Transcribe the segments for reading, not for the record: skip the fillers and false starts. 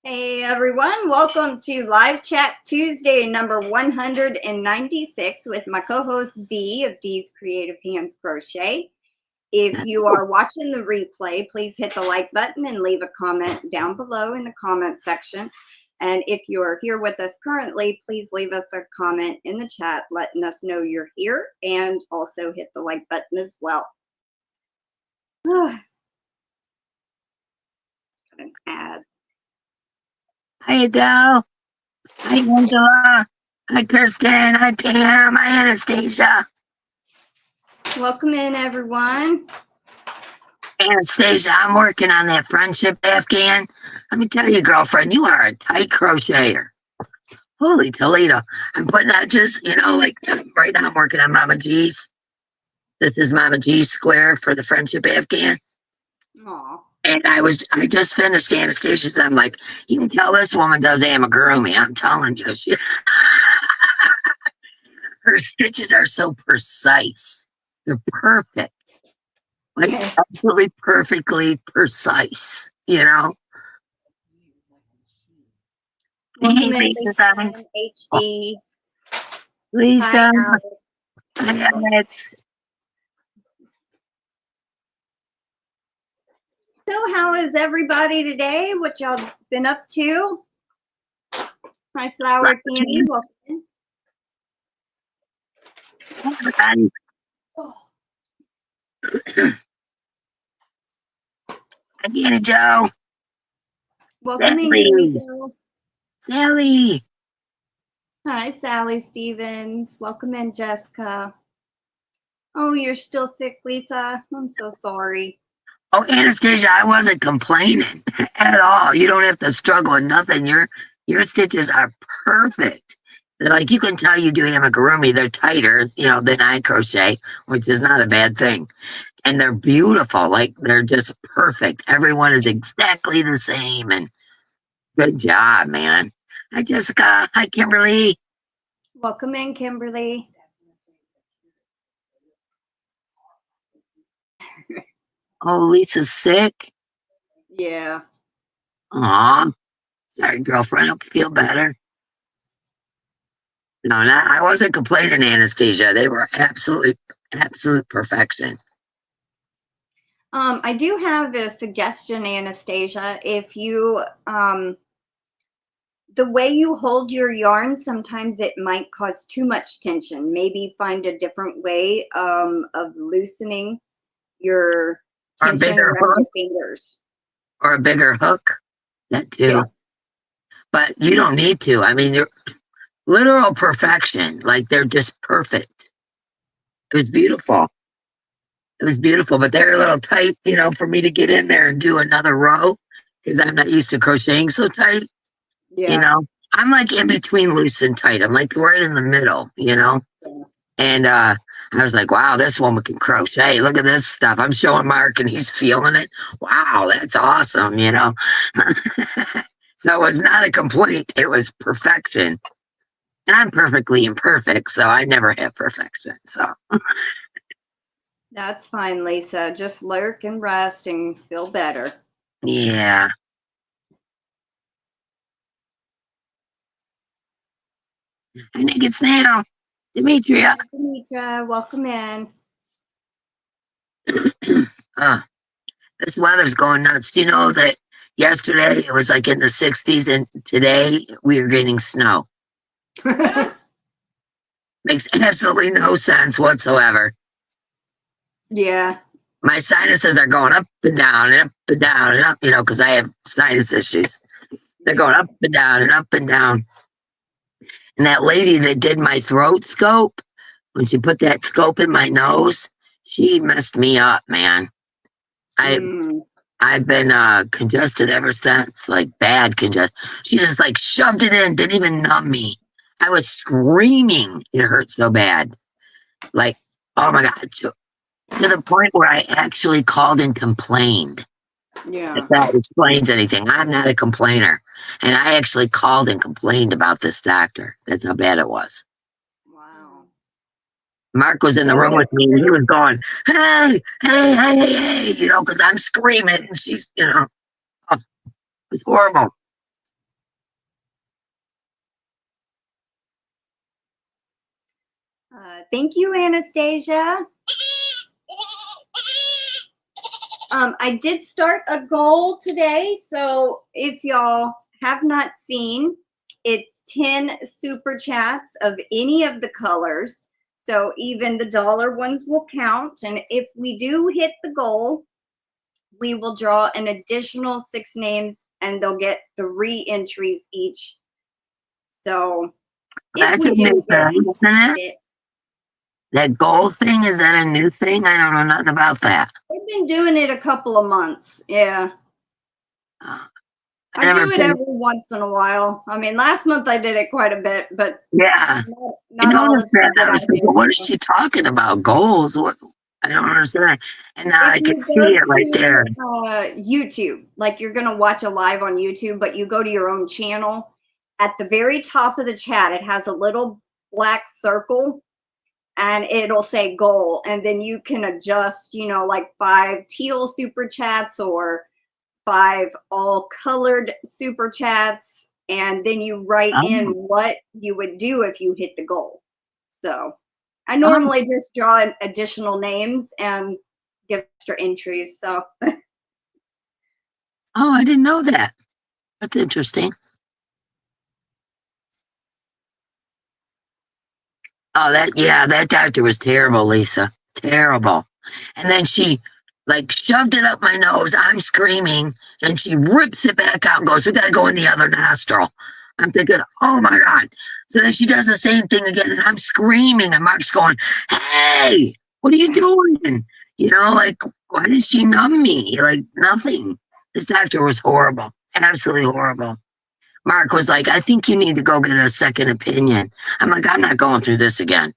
Hey everyone, welcome to Live Chat Tuesday number 196 with my co-host Dee of Dee's Creative Hands Crochet. If you are watching the replay, please hit the like button and leave a comment down below in the comment section. And if you are here with us currently, please leave us a comment in the chat letting us know you're here, and also hit the like button as well. Got an ad. Hi, Adele. Hi, Angela. Hi, Kirsten. Hi, Pam. Hi, Anastasia. Welcome in, everyone. Anastasia, I'm working on that friendship Afghan. Let me tell you, girlfriend, you are a tight crocheter. Holy Toledo. I'm putting out just, like right now I'm working on Mama G's. This is Mama G's square for the friendship Afghan. Aw. And I just finished Anastasia's. I'm like, you can tell this woman does amigurumi. I'm telling you, her stitches are so precise. They're perfect, like absolutely perfectly precise. Welcome in, Lisa. HD. Lisa. Hi, Alex. So how is everybody today? What y'all been up to? Hi, Flower Candy. Welcome in. GanniJo. Welcome in, GanniJo. Sally. Hi, Sally Stevens. Welcome in, Jessica. Oh, you're still sick, Lisa. I'm so sorry. Oh, Anastasia, I wasn't complaining at all. You don't have to struggle with nothing. Your stitches are perfect. They're like, you can tell you do amigurumi. They're tighter, than I crochet, which is not a bad thing. And they're beautiful. Like, they're just perfect. Everyone is exactly the same. And good job, man. Hi, Jessica. Hi, Kimberly. Welcome in, Kimberly. Oh, Lisa's sick? Yeah. Aw. Sorry, girlfriend. Hope you feel better. No, I wasn't complaining, Anastasia. They were absolute perfection. I do have a suggestion, Anastasia. If you, the way you hold your yarn, sometimes it might cause too much tension. Maybe find a different way of loosening your tension around your fingers. Or a bigger hook. That too. Yeah. But you don't need to. I mean, you're literal perfection. Like, they're just perfect. It was beautiful. It was beautiful, but they're a little tight, for me to get in there and do another row because I'm not used to crocheting so tight. Yeah. I'm like in between loose and tight. I'm like right in the middle, Yeah. And I was like, wow, this woman can crochet. Look at this stuff. I'm showing Mark and he's feeling it. Wow, that's awesome, So it was not a complaint. It was perfection. And I'm perfectly imperfect, so I never have perfection. So That's fine, Lisa. Just lurk and rest and feel better. yeah. And it gets now. Demetria. Demetria, welcome in. This weather's going nuts. Do you know that yesterday it was like in the 60s and today we are getting snow? Makes absolutely no sense whatsoever. Yeah. My sinuses are going up and down and up and down and up, because I have sinus issues. They're going up and down and up and down. And that lady that did my throat scope, when she put that scope in my nose, she messed me up, man. I've been congested ever since, like bad congestion. She just like shoved it in, didn't even numb me. I was screaming. It hurt so bad. Like, oh my God. To the point where I actually called and complained. Yeah. If that explains anything. I'm not a complainer. And I actually called and complained about this doctor. That's how bad it was. Wow. Mark was in the room with me and he was going, hey, because I'm screaming and she's, it was horrible. Thank you, Anastasia. I did start a goal today, so if y'all have not seen, it's 10 super chats of any of the colors. So even the dollar ones will count. And if we do hit the goal, we will draw an additional 6 names and they'll get 3 entries each. So that's a new thing, isn't it? That goal thing, is that a new thing? I don't know nothing about that. They've been doing it a couple of months. Yeah. I do it every once in a while. I mean, last month I did it quite a bit, but yeah, not I noticed that. I was thinking, what is she talking about? Goals? What? I don't understand. And now I can see it right there. YouTube, like you're gonna watch a live on YouTube, but you go to your own channel. At the very top of the chat, it has a little black circle, and it'll say goal, and then you can adjust, you know, like 5 teal super chats or 5 all colored super chats, and then you write in what you would do if you hit the goal. So I normally just draw in additional names and give extra entries. So I didn't know that. That's interesting. Oh, that doctor was terrible, Lisa. Terrible. And then she like shoved it up my nose. I'm screaming, and she rips it back out and goes, "We gotta go in the other nostril." I'm thinking, oh my God. So then she does the same thing again, and I'm screaming, and Mark's going, "Hey, what are you doing?" You know, like, why did she numb me? Like, nothing. This doctor was horrible. Absolutely horrible. Mark was like, "I think you need to go get a second opinion." I'm like, "I'm not going through this again."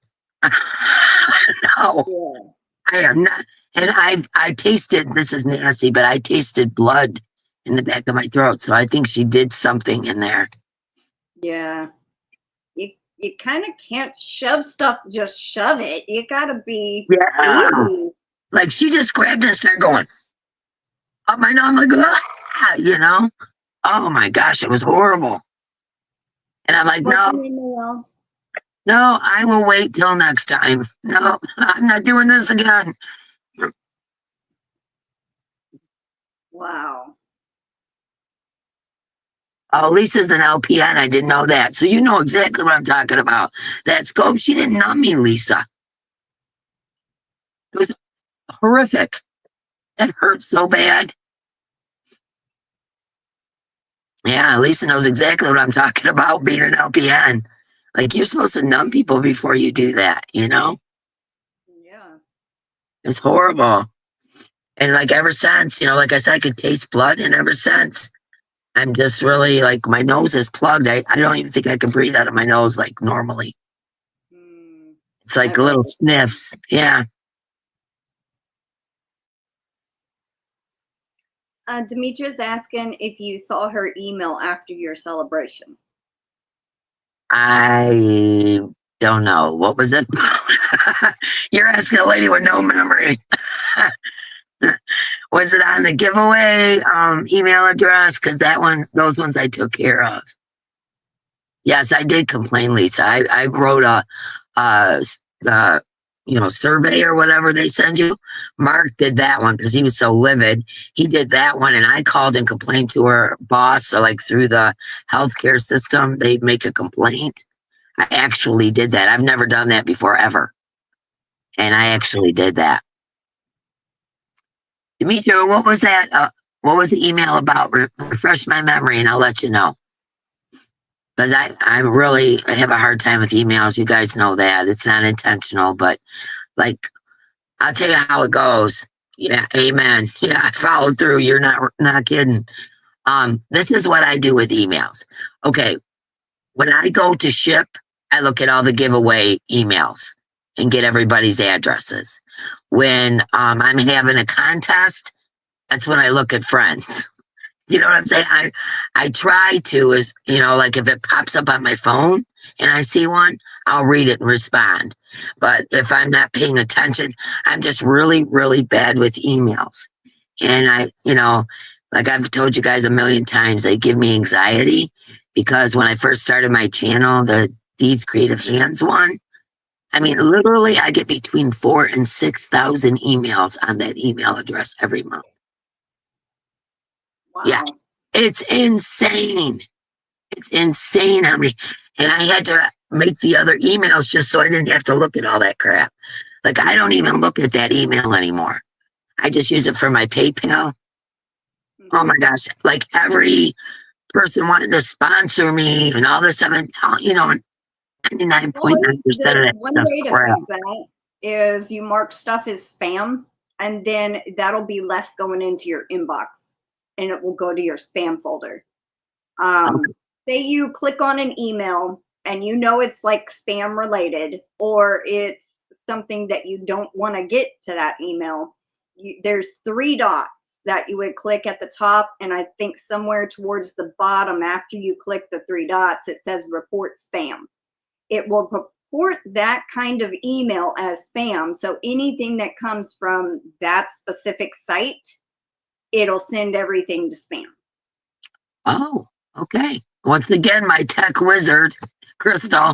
No, I am not. And I tasted, this is nasty, but I tasted blood in the back of my throat. So I think she did something in there. Yeah. You kind of can't shove stuff, just shove it. You gotta be easy. Like she just grabbed it and started going up my nose. I'm like, ah, you know? Oh my gosh, it was horrible. And I'm like, no, I will wait till next time. No, I'm not doing this again. Wow. Oh, Lisa's an LPN. I didn't know that. So you know exactly what I'm talking about. That scope, she didn't numb me, Lisa. It was horrific. It hurt so bad. Yeah, Lisa knows exactly what I'm talking about, being an LPN. Like, you're supposed to numb people before you do that, you know? Yeah. It's horrible. And like ever since, you know, like I said, I could taste blood, and ever since, I'm just really like, my nose is plugged. I don't even think I can breathe out of my nose like normally. It's like little sniffs. Yeah. Demetra's asking if you saw her email after your celebration. I don't know. What was it? You're asking a lady with no memory. Was it on the giveaway email address? Because those ones I took care of. Yes, I did complain, Lisa. I wrote a survey or whatever they send you. Mark did that one because he was so livid. He did that one, and I called and complained to her boss. So like through the healthcare system, they make a complaint. I actually did that. I've never done that before, ever. And I actually did that. Demetra, what was that? What was the email about? Refresh my memory and I'll let you know. Because I really have a hard time with emails. You guys know that. It's not intentional, but like, I'll tell you how it goes. Yeah, amen. Yeah, I followed through. You're not kidding. This is what I do with emails. Okay, when I go to ship, I look at all the giveaway emails and get everybody's addresses. When I'm having a contest, that's when I look at friends. You know what I'm saying? I try to, is, you know, like if it pops up on my phone and I see one, I'll read it and respond. But if I'm not paying attention, I'm just really, really bad with emails. And like I've told you guys a million times, they give me anxiety because when I first started my channel, the Dee's Creative Hands one, I mean, literally, I get between 4,000 and 6,000 emails on that email address every month. Wow. Yeah, it's insane. It's insane how many. And I had to make the other emails just so I didn't have to look at all that crap. Like, I don't even look at that email anymore. I just use it for my PayPal. Oh my gosh, like every person wanted to sponsor me and all this stuff, and 99.9% of that One stuff's way to crap. fix that is you mark stuff as spam, and then that'll be less going into your inbox, and it will go to your spam folder. Say you click on an email and you know it's like spam related, or it's something that you don't want to get to that email. There's 3 dots that you would click at the top, and I think somewhere towards the bottom after you click the 3 dots, it says report spam. It will report that kind of email as spam. So anything that comes from that specific site, it'll send everything to spam. Oh, okay. Once again, my tech wizard, Crystal,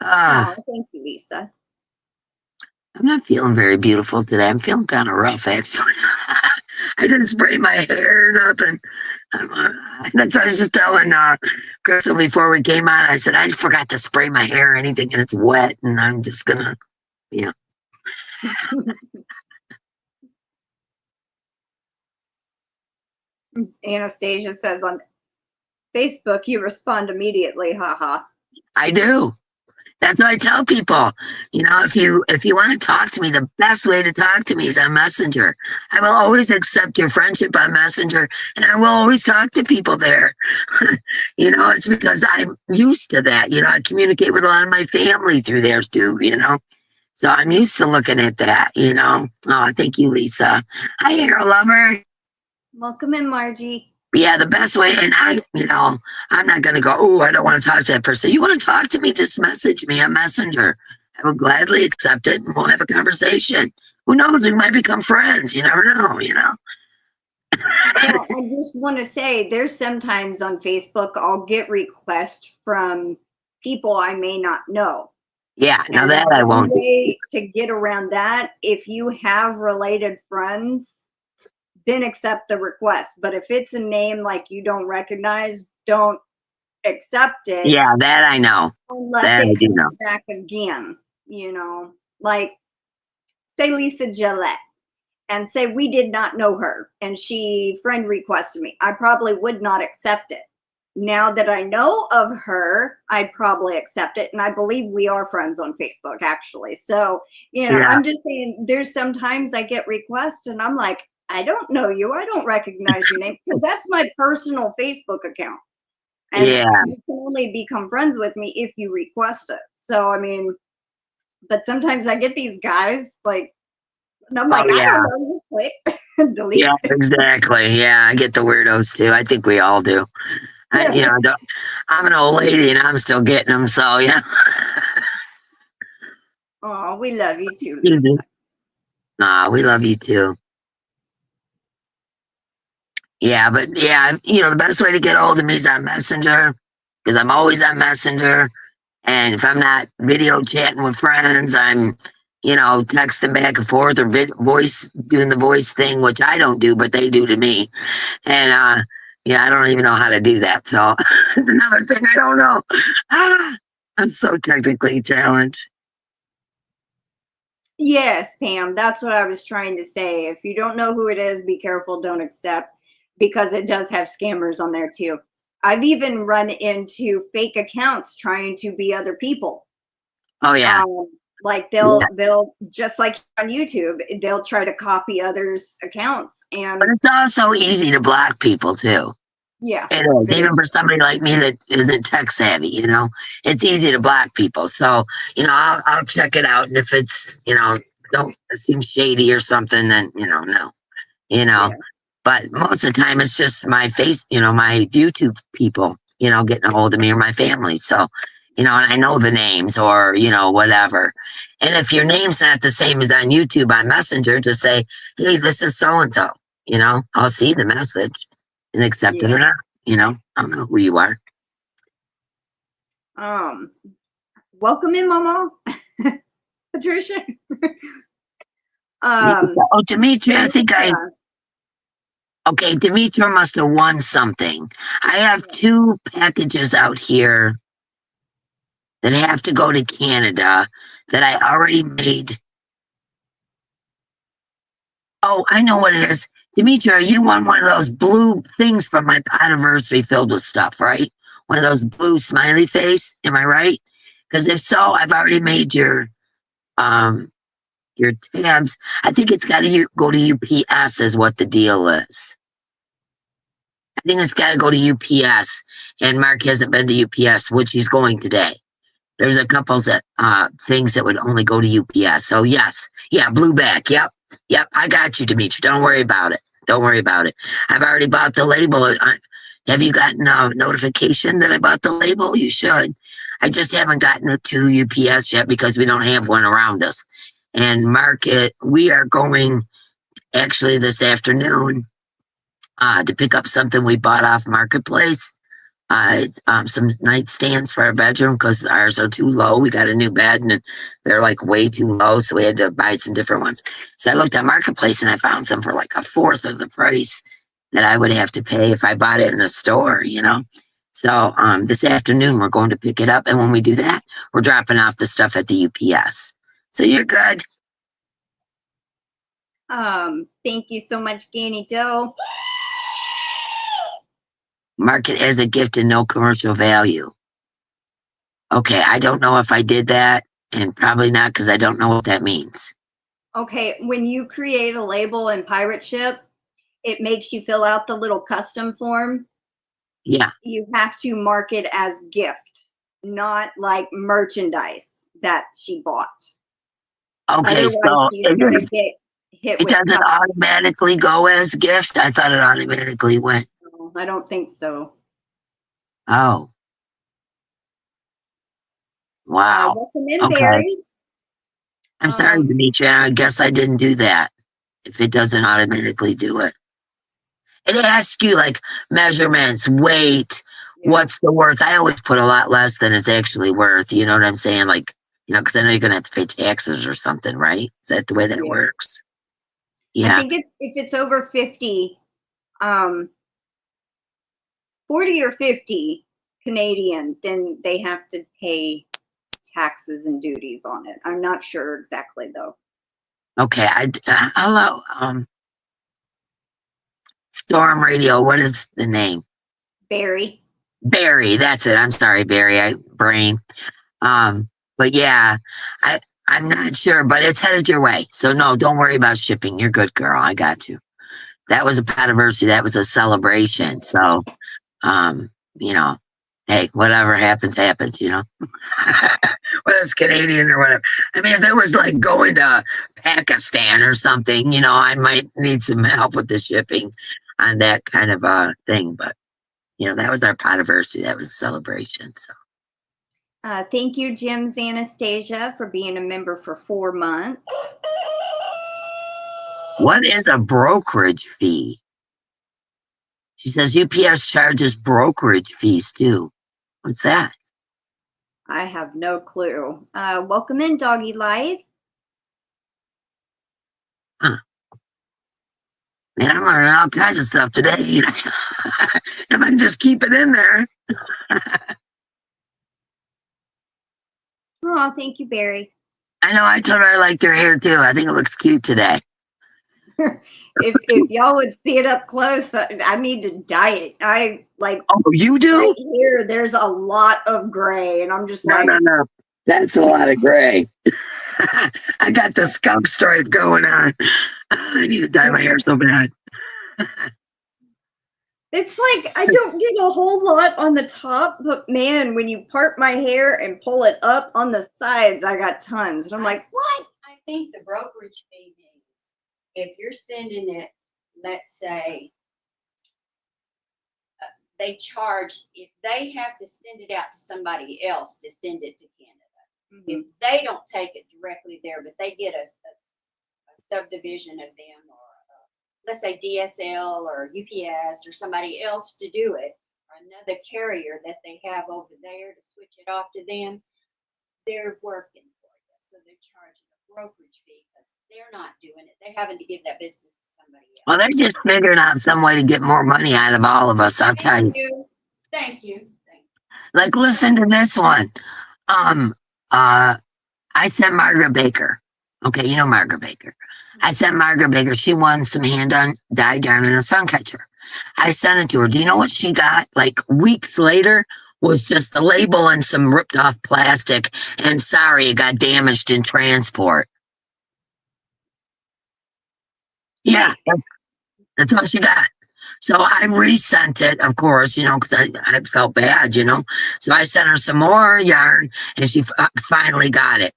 Oh, thank you, Lisa. I'm not feeling very beautiful today. I'm feeling kind of rough, actually. I didn't spray my hair up, and that's what I was just telling Crystal before we came on. I said, I forgot to spray my hair or anything, and it's wet, and I'm just gonna, Anastasia says on Facebook, you respond immediately, haha. I do. That's what I tell people. If you want to talk to me, the best way to talk to me is on Messenger. I will always accept your friendship on Messenger, and I will always talk to people there. It's because I'm used to that. I communicate with a lot of my family through there too, So I'm used to looking at that, Oh, thank you, Lisa. Hi, Hero Lover. Welcome in, Margie. Yeah, the best way, and I'm not going to go, oh, I don't want to talk to that person. You want to talk to me, just message me on Messenger. I will gladly accept it, and we'll have a conversation. Who knows? We might become friends. You never know, Yeah, I just want to say there's sometimes on Facebook, I'll get requests from people I may not know. Yeah, now that I won't. One way to get around that, if you have related friends, then accept the request. But if it's a name like you don't recognize, don't accept it. Yeah, that I know. Unless that it I do comes know. back again, like say Lisa Gillette, and say we did not know her and she friend requested me. I probably would not accept it. Now that I know of her, I'd probably accept it. And I believe we are friends on Facebook, actually. So, I'm just saying there's sometimes I get requests and I'm like, I don't know you. I don't recognize your name, because that's my personal Facebook account. And you can only become friends with me if you request it. So, but sometimes I get these guys and I'm like, I don't know, click, delete. Yeah, exactly. Yeah, I get the weirdos too. I think we all do. I'm an old lady and I'm still getting them. So, yeah. Oh, we love you too, Lisa. We love you too. Yeah, but the best way to get a hold of me is on Messenger, because I'm always on Messenger. And if I'm not video chatting with friends, I'm, texting back and forth or doing the voice thing, which I don't do, but they do to me. And, I don't even know how to do that. So it's another thing I don't know. I'm so technically challenged. Yes, Pam, that's what I was trying to say. If you don't know who it is, be careful, don't accept, because it does have scammers on there too. I've even run into fake accounts trying to be other people. Oh yeah. Like they'll just like on YouTube, they'll try to copy others' accounts. But it's also easy to block people too. Yeah. It is. Even for somebody like me that isn't tech savvy, it's easy to block people. So, I'll check it out. And if it's, don't seem shady or something, then, no, Yeah. But most of the time it's just my face, my YouTube people, getting a hold of me, or my family. So, and I know the names, or, whatever. And if your name's not the same as on YouTube on Messenger, just say, hey, this is so-and-so, I'll see the message and accept it or not. I don't know who you are. Welcome in, Mama. Patricia. Oh, Demetri, I think Demetria. okay, Demetri must have won something. I have 2 packages out here that have to go to Canada that I already made. Oh, I know what it is. Demetri, you won one of those blue things from my anniversary filled with stuff, right? One of those blue smiley face. Am I right? Because if so, I've already made your tabs. I think it's got to go to UPS is what the deal is. I think it's got to go to UPS, and Mark hasn't been to UPS, which he's going today. There's a couple that things that would only go to UPS. So yes, yeah, blue back. Yep, I got you, Demetri. Don't worry about it. Don't worry about it. I've already bought the label. Have you gotten a notification that I bought the label? You should. I just haven't gotten it to UPS yet because we don't have one around us. And Mark, we are going actually this afternoon to pick up something we bought off Marketplace. Some nightstands for our bedroom because ours are too low. We got a new bed and they're like way too low, so we had to buy some different ones. So I looked at Marketplace and I found some for like a fourth of the price that I would have to pay if I bought it in a store, you know. So this afternoon we're going to pick it up, and when we do that, we're dropping off the stuff at the UPS. So you're good. Thank you so much, GanniJo. Mark it as a gift and no commercial value. Okay, I don't know if I did that, and probably not because I don't know what that means. Okay, when you create a label in Pirate Ship, it makes you fill out the little custom form. Yeah. You have to mark it as gift, not like merchandise that she bought. Okay, so it doesn't automatically go as gift? I thought it automatically went. No, I don't think so. Oh. Wow. Welcome in, Okay. Barry. I'm sorry, Demetri. I guess I didn't do that. If it doesn't automatically do it. It asks you like measurements, weight, what's the worth. I always put a lot less than it's actually worth. You know what I'm saying? Like, you know, because I know you're going to have to pay taxes or something, right? Is that the way that works? Yeah. I think if it's over 50, 40 or 50 Canadian, then they have to pay taxes and duties on it. I'm not sure exactly though. Okay. Hello. Storm Radio. What is the name? Barry. Barry. That's it. I'm sorry, Barry. Brain. But yeah, I'm not sure, but it's headed your way. So no, don't worry about shipping. You're good, girl. I got you. That was a anniversary. That was a celebration. So, you know, hey, whatever happens, happens, you know, whether it's Canadian or whatever. I mean, if it was like going to Pakistan or something, you know, I might need some help with the shipping on that kind of thing. But, you know, that was our anniversary. That was a celebration. So. Thank you, Jim's Anastasia, for being a member for 4 months. What is a brokerage fee? She says UPS charges brokerage fees too. What's that? I have no clue. Welcome in, Doggy Life. Huh. Man, I'm learning all kinds of stuff today. You know? If I can just keep it in there. Oh, thank you, Barry. I know. I told her I liked her hair too. I think it looks cute today. if y'all would see it up close, I need to dye it. I like. Oh, you do? Right here, there's a lot of gray, and I'm just no. That's a lot of gray. I got the skunk stripe going on. I need to dye my hair so bad. It's like I don't get a whole lot on the top, but man, when you part my hair and pull it up on the sides, I got tons. And I'm like, what? I think the brokerage fee means if you're sending it, let's say, they charge, if they have to send it out to somebody else to send it to Canada, if they don't take it directly there, but they get a subdivision of them, or let's say DSL or UPS or somebody else to do it, or another carrier that they have over there to switch it off to them, they're working for you. So they're charging a brokerage fee because they're not doing it. They're having to give that business to somebody else. Well, they're just figuring out some way to get more money out of all of us, I'll tell you. Thank you. Thank you. Thank you. Like, listen to this one. I sent Margaret Baker. Okay, you know Margaret Baker. I sent Margaret Baker. She won some hand-dyed yarn and a sun catcher. I sent it to her. Do you know what she got? Like weeks later was just the label and some ripped off plastic. And sorry, it got damaged in transport. Yeah, that's all she got. So I resent it, of course, you know, because I felt bad, you know. So I sent her some more yarn, and she finally got it.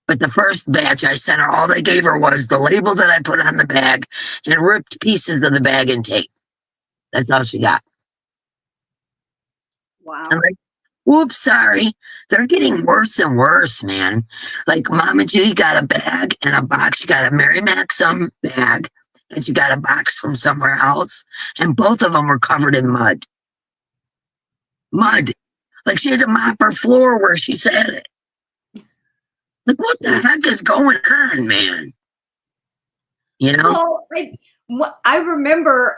But the first batch I sent her, all they gave her was the label that I put on the bag and ripped pieces of the bag and tape. That's all she got. Wow. I'm like, whoops, sorry. They're getting worse and worse, man. Like Mama G got a bag and a box. She got a Mary Maxim bag and she got a box from somewhere else. And both of them were covered in mud. Mud. Like she had to mop her floor where she sat it. Like, what the heck is going on, man? You know? Well, I remember,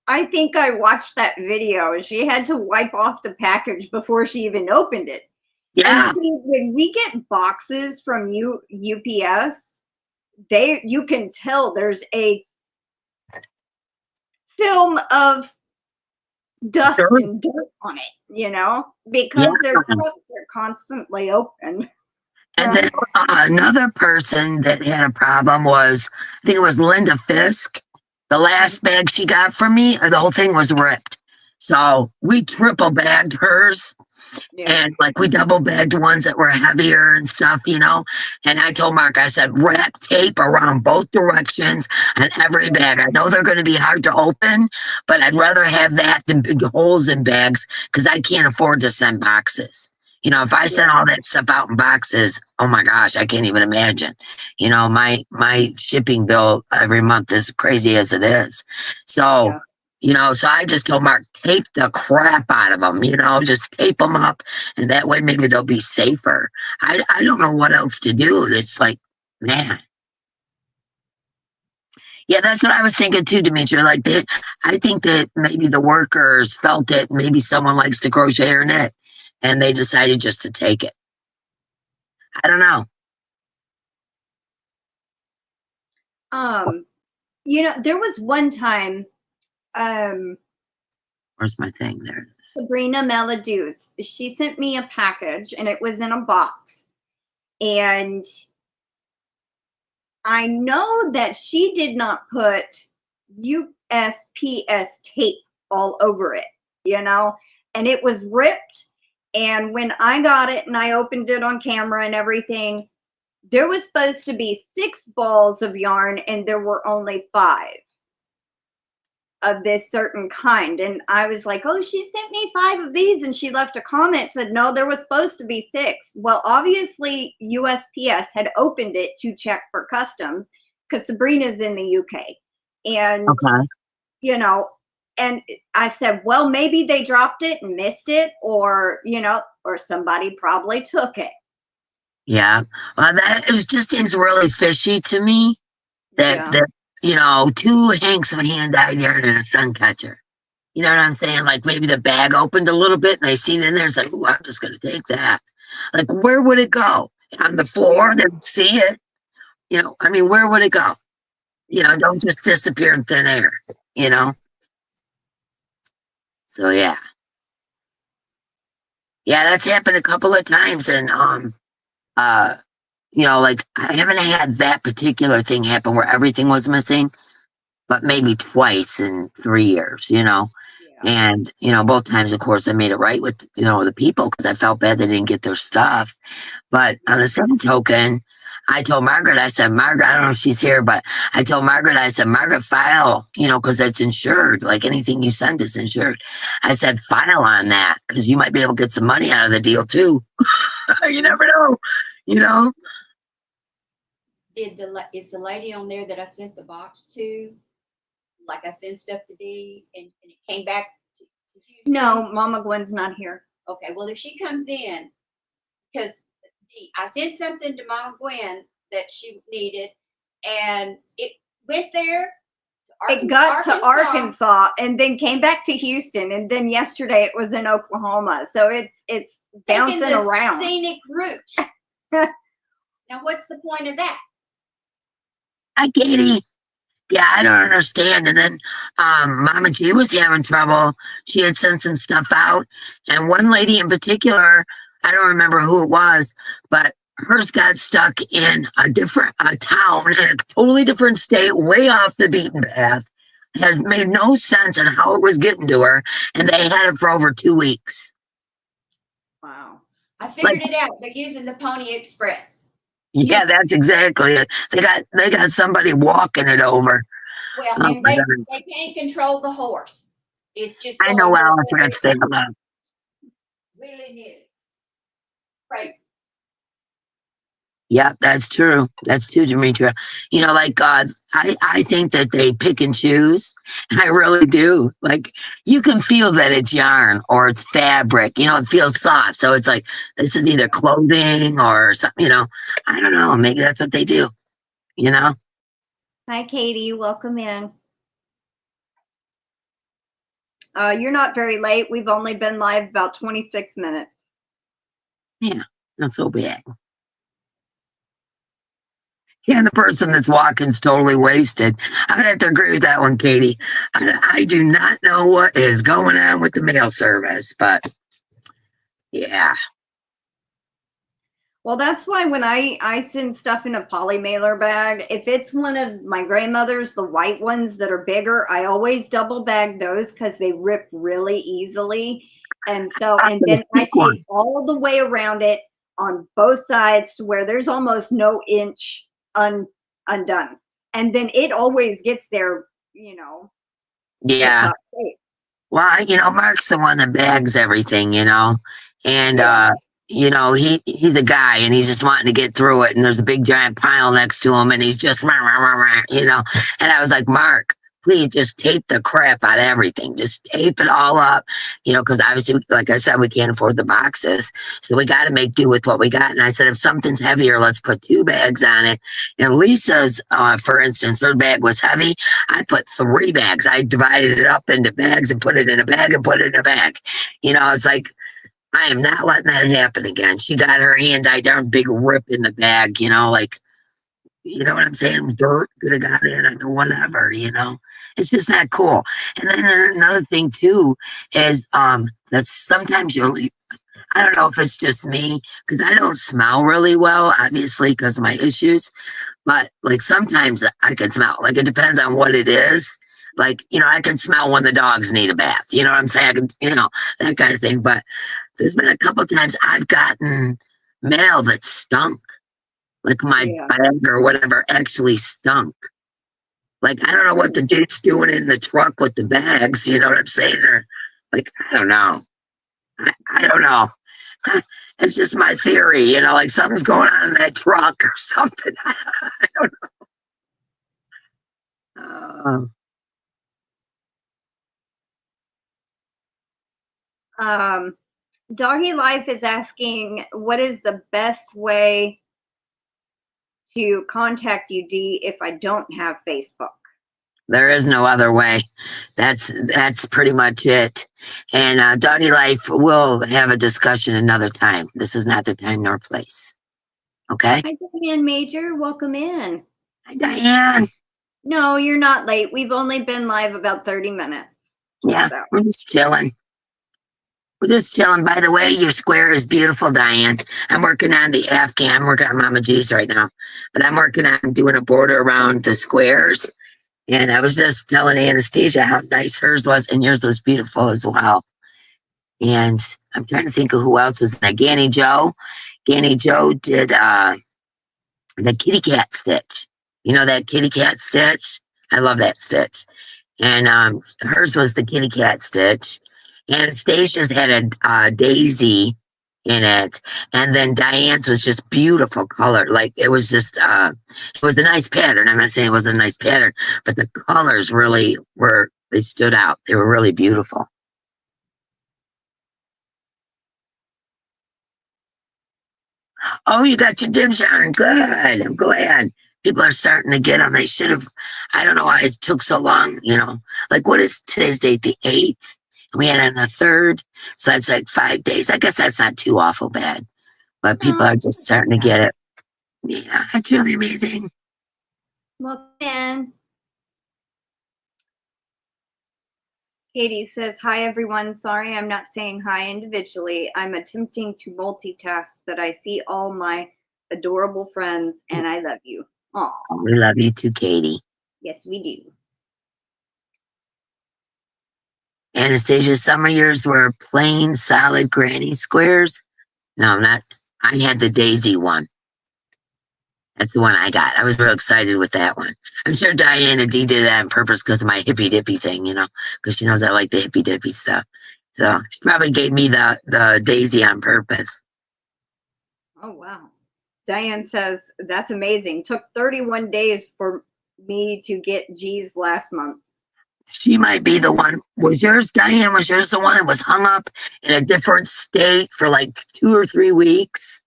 I think I watched that video. She had to wipe off the package before she even opened it. Yeah. And see, when we get boxes from UPS, you can tell there's a film of dust and dirt on it, you know, because their trucks are constantly open. And then another person that had a problem was, I think it was Linda Fisk. The last bag she got from me, the whole thing was ripped. So we triple bagged hers. Yeah. And like we double bagged ones that were heavier and stuff, you know. And I told Mark, I said, wrap tape around both directions on every bag. I know they're going to be hard to open, but I'd rather have that than big holes in bags because I can't afford to send boxes. You know, if I send all that stuff out in boxes, oh my gosh, I can't even imagine. You know, my shipping bill every month is crazy as it is. So, you know, so I just told Mark, tape the crap out of them, you know, just tape them up. And that way maybe they'll be safer. I don't know what else to do. It's like, man. Yeah, that's what I was thinking too, Demetri. Like, I think that maybe the workers felt that maybe someone likes to crochet or knit. And they decided just to take it. I don't know. You know, there was one time, where's my thing there? Sabrina Melodus, she sent me a package and it was in a box. And I know that she did not put USPS tape all over it, you know, and it was ripped. And when I got it and I opened it on camera and everything, there was supposed to be 6 balls of yarn and there were only 5 of this certain kind. And I was like, oh, she sent me 5 of these. And she left a comment, said, no, there was supposed to be 6. Well, obviously USPS had opened it to check for customs because Sabrina's in the UK. And, you know, and I said, well, maybe they dropped it and missed it, or, you know, or somebody probably took it. Yeah. Well, it just seems really fishy to me that, you know, 2 hanks of hand-dyed yarn and a sun catcher. You know what I'm saying? Like maybe the bag opened a little bit and they seen it in there. It's like, ooh, I'm just going to take that. Like, where would it go? On the floor? They would see it. You know, I mean, where would it go? You know, don't just disappear in thin air, you know? So, yeah. Yeah, that's happened a couple of times. And, you know, like I haven't had that particular thing happen where everything was missing, but maybe twice in 3 years, you know? And, you know, both times, of course, I made it right with, you know, the people because I felt bad they didn't get their stuff. But on the same token, I told Margaret, I said, Margaret, I don't know if she's here, but I told Margaret, I said, Margaret, file, you know, because it's insured. Like anything you send is insured. I said, file on that because you might be able to get some money out of the deal too. You never know, you know? Is the lady on there that I sent the box to, like I sent stuff to Dee and it came back to Houston? No, Mama Gwen's not here. Okay, well, if she comes in, because I sent something to Mama Gwen that she needed, and it went there. It got to Arkansas and then came back to Houston, and then yesterday it was in Oklahoma. So it's bouncing taking the around. Scenic route. Now, what's the point of that? Hi, Katie. Yeah, I don't understand. And then Mama G was having trouble. She had sent some stuff out, and one lady in particular, I don't remember who it was, but hers got stuck in a different town in a totally different state, way off the beaten path. It has made no sense on how it was getting to her, and they had it for over 2 weeks. Wow. I figured it out. They're using the Pony Express. Yeah, that's exactly it. They got somebody walking it over. Well, Oh, and they can't control the horse. It's just I know. Well, I forgot to say hello. Willy-nilly. Crazy. Yeah, that's true. That's true, Demetria. You know, like I think that they pick and choose. I really do. Like you can feel that it's yarn or it's fabric. You know, it feels soft. So it's like this is either clothing or something. You know, I don't know. Maybe that's what they do. You know. Hi, Katie. Welcome in. You're not very late. We've only been live about 26 minutes. Yeah, not so bad. Yeah, the person that's walking's totally wasted. I would have to agree with that one, Katie. I do not know what is going on with the mail service, but yeah. Well, that's why when I send stuff in a poly mailer bag, if it's one of my grandmother's, the white ones that are bigger, I always double bag those because they rip really easily. And so, and then I take all the way around it on both sides to where there's almost no inch undone. And then it always gets there, you know. Yeah. Well, you know, Mark's the one that bags everything, you know, and you know, he's a guy and he's just wanting to get through it. And there's a big giant pile next to him and he's just, rah, rah, rah, rah, you know, and I was like, Mark, please just tape the crap out of everything. Just tape it all up, you know, because obviously, like I said, we can't afford the boxes. So we got to make do with what we got. And I said, if something's heavier, let's put 2 bags on it. And Lisa's, for instance, her bag was heavy. I put 3 bags. I divided it up into bags and put it in a bag and put it in a bag. You know, it's like, I am not letting that happen again. She got her hand dyed darn big rip in the bag, you know, like, you know what I'm saying? Dirt could have got in or whatever, you know. It's just not cool. And then another thing too is that sometimes I don't know if it's just me, because I don't smell really well, obviously, because of my issues. But like sometimes I can smell. Like it depends on what it is. Like, you know, I can smell when the dogs need a bath. You know what I'm saying? I can, you know, that kind of thing. But there's been a couple times I've gotten mail that stunk. Like my bag or whatever actually stunk. Like, I don't know what the dude's doing in the truck with the bags, you know what I'm saying? Or like, I don't know. I don't know. It's just my theory, you know, like something's going on in that truck or something. I don't know. Doggy Life is asking, what is the best way to contact you, Dee, if I don't have Facebook? There is no other way. That's pretty much it. And Doggy Life will have a discussion another time. This is not the time nor place. Okay? Hi, Diane Major. Welcome in. Hi, Diane. No, you're not late. We've only been live about 30 minutes. Yeah, so. We're just chilling. We're just chilling. By the way, your square is beautiful, Diane. I'm working on the Afghan. I'm working on Mama G's right now. But I'm working on doing a border around the squares. And I was just telling Anastasia how nice hers was, and yours was beautiful as well. And I'm trying to think of who else was that. GanniJo. GanniJo did the kitty cat stitch. You know that kitty cat stitch? I love that stitch. And hers was the kitty cat stitch. Anastasia's had a daisy in it, and then Diane's was just beautiful color. Like it was just it was a nice pattern. I'm not saying it wasn't a nice pattern, but the colors really they stood out. They were really beautiful. Oh, you got your dibs on. Good. I'm glad. People are starting to get them. They should have. I don't know why it took so long, you know. Like, what is today's date? The 8th? We had it on the 3rd. So that's like 5 days. I guess that's not too awful bad. But people are just starting to get it. Yeah, it's really amazing. Well, then. Katie says, hi, everyone. Sorry, I'm not saying hi individually. I'm attempting to multitask, but I see all my adorable friends, and I love you. Aw. We love you too, Katie. Yes, we do. Anastasia, some of yours were plain, solid granny squares. No, not. I had the daisy one. That's the one I got. I was real excited with that one. I'm sure Diana D did that on purpose because of my hippy dippy thing, you know, because she knows I like the hippy dippy stuff. So she probably gave me the daisy on purpose. Oh, wow. Diane says, that's amazing. Took 31 days for me to get G's last month. She might be the one. Was yours, Diane? Was yours the one that was hung up in a different state for like 2 or 3 weeks?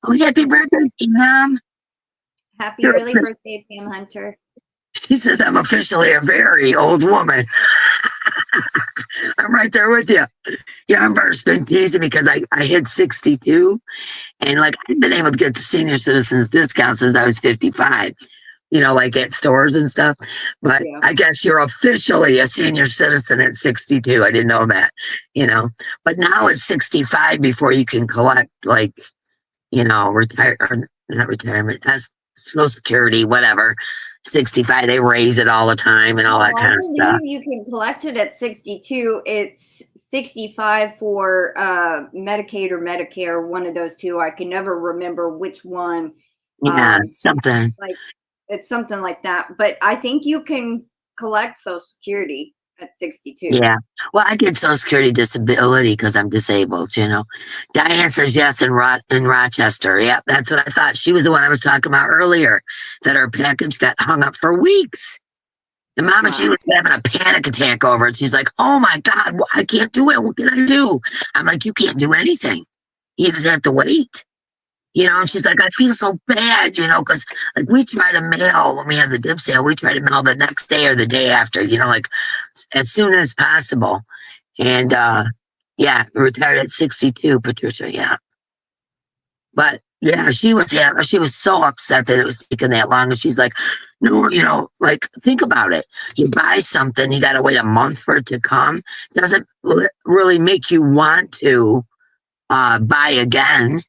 Oh, happy birthday, Pam. Happy early birthday, Pam Hunter. She says, I'm officially a very old woman. I'm right there with you. Yarnbar's been teasing me because I hit 62. And like, I've been able to get the senior citizens discount since I was 55, you know, like at stores and stuff. But yeah. I guess you're officially a senior citizen at 62. I didn't know that, you know. But now it's 65 before you can collect, like, you know, not retirement, as Social Security, whatever. 65, they raise it all the time and all that kind of stuff. I believe you can collect it at 62. It's 65 for Medicaid or Medicare, one of those two. I can never remember which one. Yeah, something. Like it's something like that. But I think you can collect Social Security at 62. Yeah. Well, I get Social Security disability because I'm disabled, you know. Diane says yes in Rochester. Yeah, that's what I thought. She was the one I was talking about earlier, that her package got hung up for weeks. And Mama, she was having a panic attack over it. She's like, oh my God, I can't do it. What can I do? I'm like, you can't do anything. You just have to wait. You know, and she's like, I feel so bad, you know, because like we try to mail when we have the dip sale, we try to mail the next day or the day after, you know, like as soon as possible. And yeah, retired at 62, Patricia, yeah. But yeah, she was so upset that it was taking that long. And she's like, no, you know, like think about it. You buy something, you gotta wait a month for it to come. Doesn't really make you want to buy again.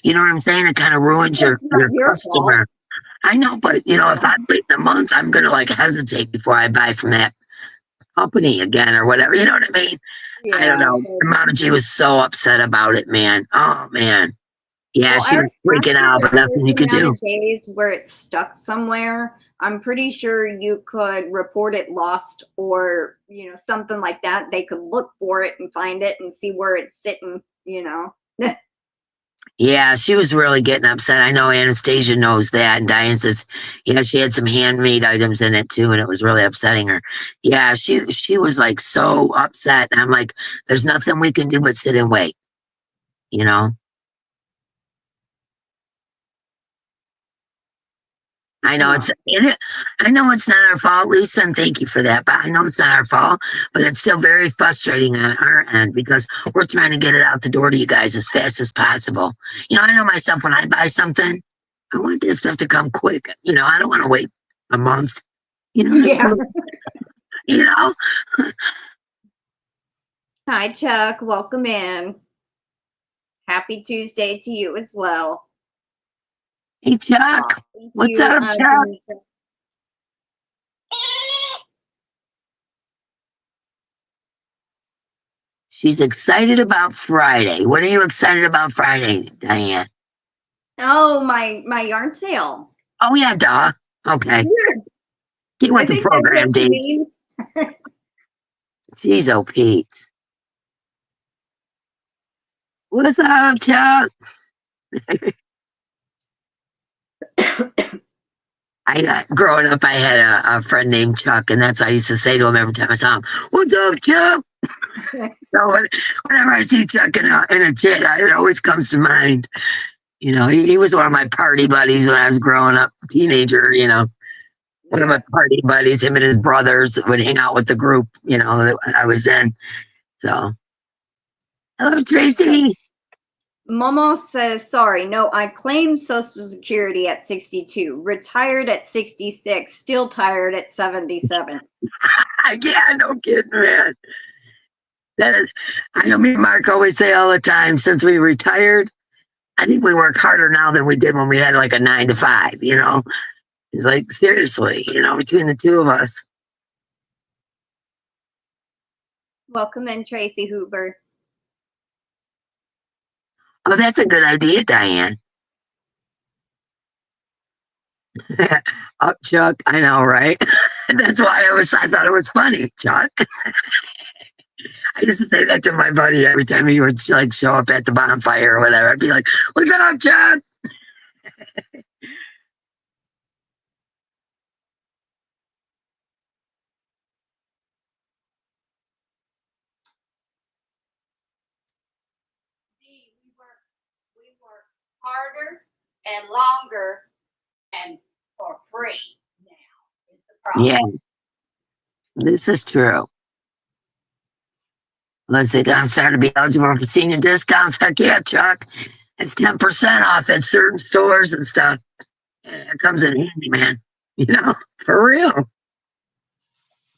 You know what I'm saying? It kind of ruins your customer. Fault. I know, but you know, if I wait a month, I'm gonna like hesitate before I buy from that company again or whatever. You know what I mean? Yeah, I don't know. Mama G was so upset about it, man. Oh man. Yeah, well, she was freaking out, but nothing you could do. Days where it's stuck somewhere, I'm pretty sure you could report it lost or, you know, something like that. They could look for it and find it and see where it's sitting, you know. Yeah, she was really getting upset. I know Anastasia knows that. And Diane says, yeah, she had some handmade items in it too, and it was really upsetting her. Yeah, she was like so upset. And I'm like, there's nothing we can do but sit and wait, you know? I know I know it's not our fault, Lisa, and thank you for that. But I know it's not our fault, but it's still very frustrating on our end because we're trying to get it out the door to you guys as fast as possible. You know, I know myself when I buy something, I want that stuff to come quick. You know, I don't want to wait a month. You know, yeah. You know. Hi, Chuck. Welcome in. Happy Tuesday to you as well. Hey, Chuck. What's up, Chuck? She's excited about Friday. What are you excited about Friday, Diane? Oh, my yarn sale. Oh, yeah, duh. Okay. Get with the program, Dee. Jeez, oh, Pete. What's up, Chuck? Growing up, I had a friend named Chuck, and that's what I used to say to him every time I saw him. What's up, Chuck? So whenever I see Chuck in a chat, it always comes to mind. You know, he was one of my party buddies when I was growing up, teenager, you know. One of my party buddies, him and his brothers would hang out with the group, you know, that I was in. So, hello, Tracy. Momo says, sorry, no, I claimed Social Security at 62, retired at 66, still tired at 77. Yeah, no kidding, man. That is, I know me and Mark always say all the time, since we retired, I think we work harder now than we did when we had like a 9 to 5, you know. It's like, seriously, you know, between the two of us. Welcome in, Tracy Hoover. Oh, that's a good idea, Diane. Oh, Chuck, I know, right? That's why I thought it was funny, Chuck. I used to say that to my buddy every time he would like show up at the bonfire or whatever. I'd be like, "What's up, Chuck?" We work harder and longer and for free now is the problem. Yeah, this is true. Let's see, I'm starting to be eligible for senior discounts. Heck yeah, Chuck. It's 10% off at certain stores and stuff. Yeah, it comes in handy, man. You know, for real.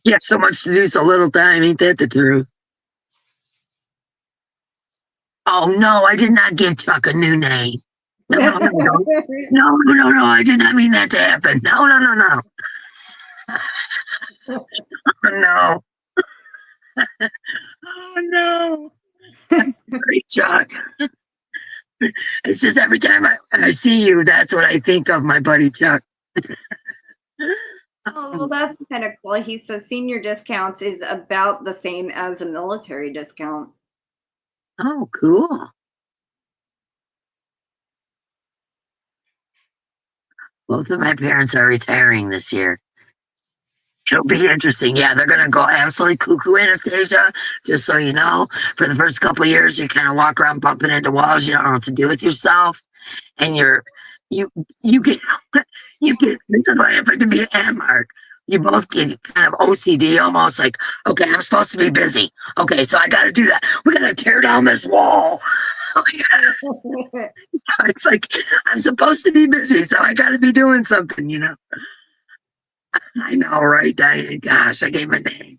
You have so much to do, so little time. Ain't that the truth? Oh, no, I did not give Chuck a new name. No, no, no, no, no, no, no, I did not mean that to happen. No, no, no, no. Oh, no. Oh, no. I'm sorry, Chuck. It's just every time I see you, that's what I think of, my buddy Chuck. Oh, well, that's kind of cool. He says senior discounts is about the same as a military discount. Oh, cool. Both of my parents are retiring this year. It'll be interesting. Yeah, they're going to go absolutely cuckoo, Anastasia. Just so you know, for the first couple of years, you kind of walk around bumping into walls. You don't know what to do with yourself. And you get, this is what happened to me and Mark. You both get kind of OCD almost like, okay, I'm supposed to be busy. Okay, so I got to do that. We got to tear down this wall. It's like, I'm supposed to be busy, so I got to be doing something, you know. I know, right, Diane? Gosh, I gave my name.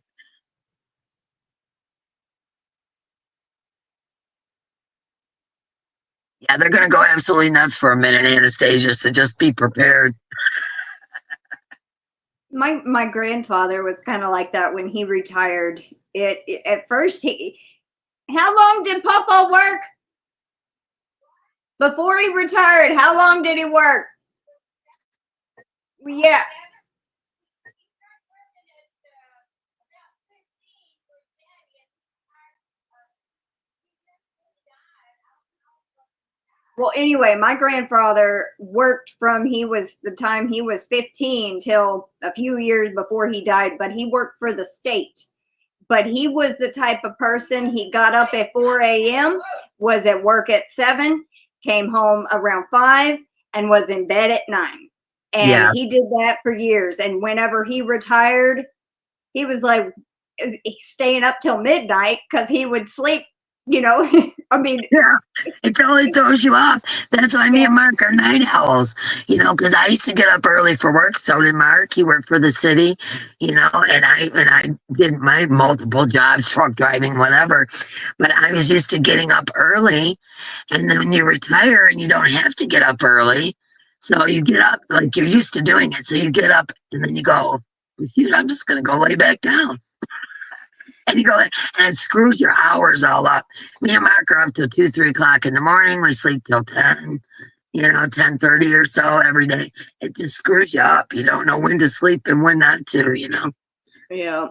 Yeah, they're going to go absolutely nuts for a minute, Anastasia, so just be prepared. My grandfather was kind of like that when he retired. At first, how long did Papa work? Before he retired, how long did he work? Yeah. Well, anyway, my grandfather worked from the time he was 15 till a few years before he died, but he worked for the state. But he was the type of person, he got up at 4 a.m., was at work at 7, came home around 5, and was in bed at 9. And he did that for years. And whenever he retired, he was like staying up till midnight because he would sleep, you know. I mean, yeah, it totally throws you off. That's why me and Mark are night owls, you know, because I used to get up early for work. So did Mark. He worked for the city, you know, and I did my multiple jobs, truck driving, whatever. But I was used to getting up early, and then when you retire and you don't have to get up early, so you get up like you're used to doing it. So you get up and then you go, dude, I'm just gonna go lay back down. And you go, and it screws your hours all up. Me and Mark are up till 2, 3 o'clock in the morning. We sleep till 10, you know, 10:30 or so every day. It just screws you up. You don't know when to sleep and when not to, you know. Yeah.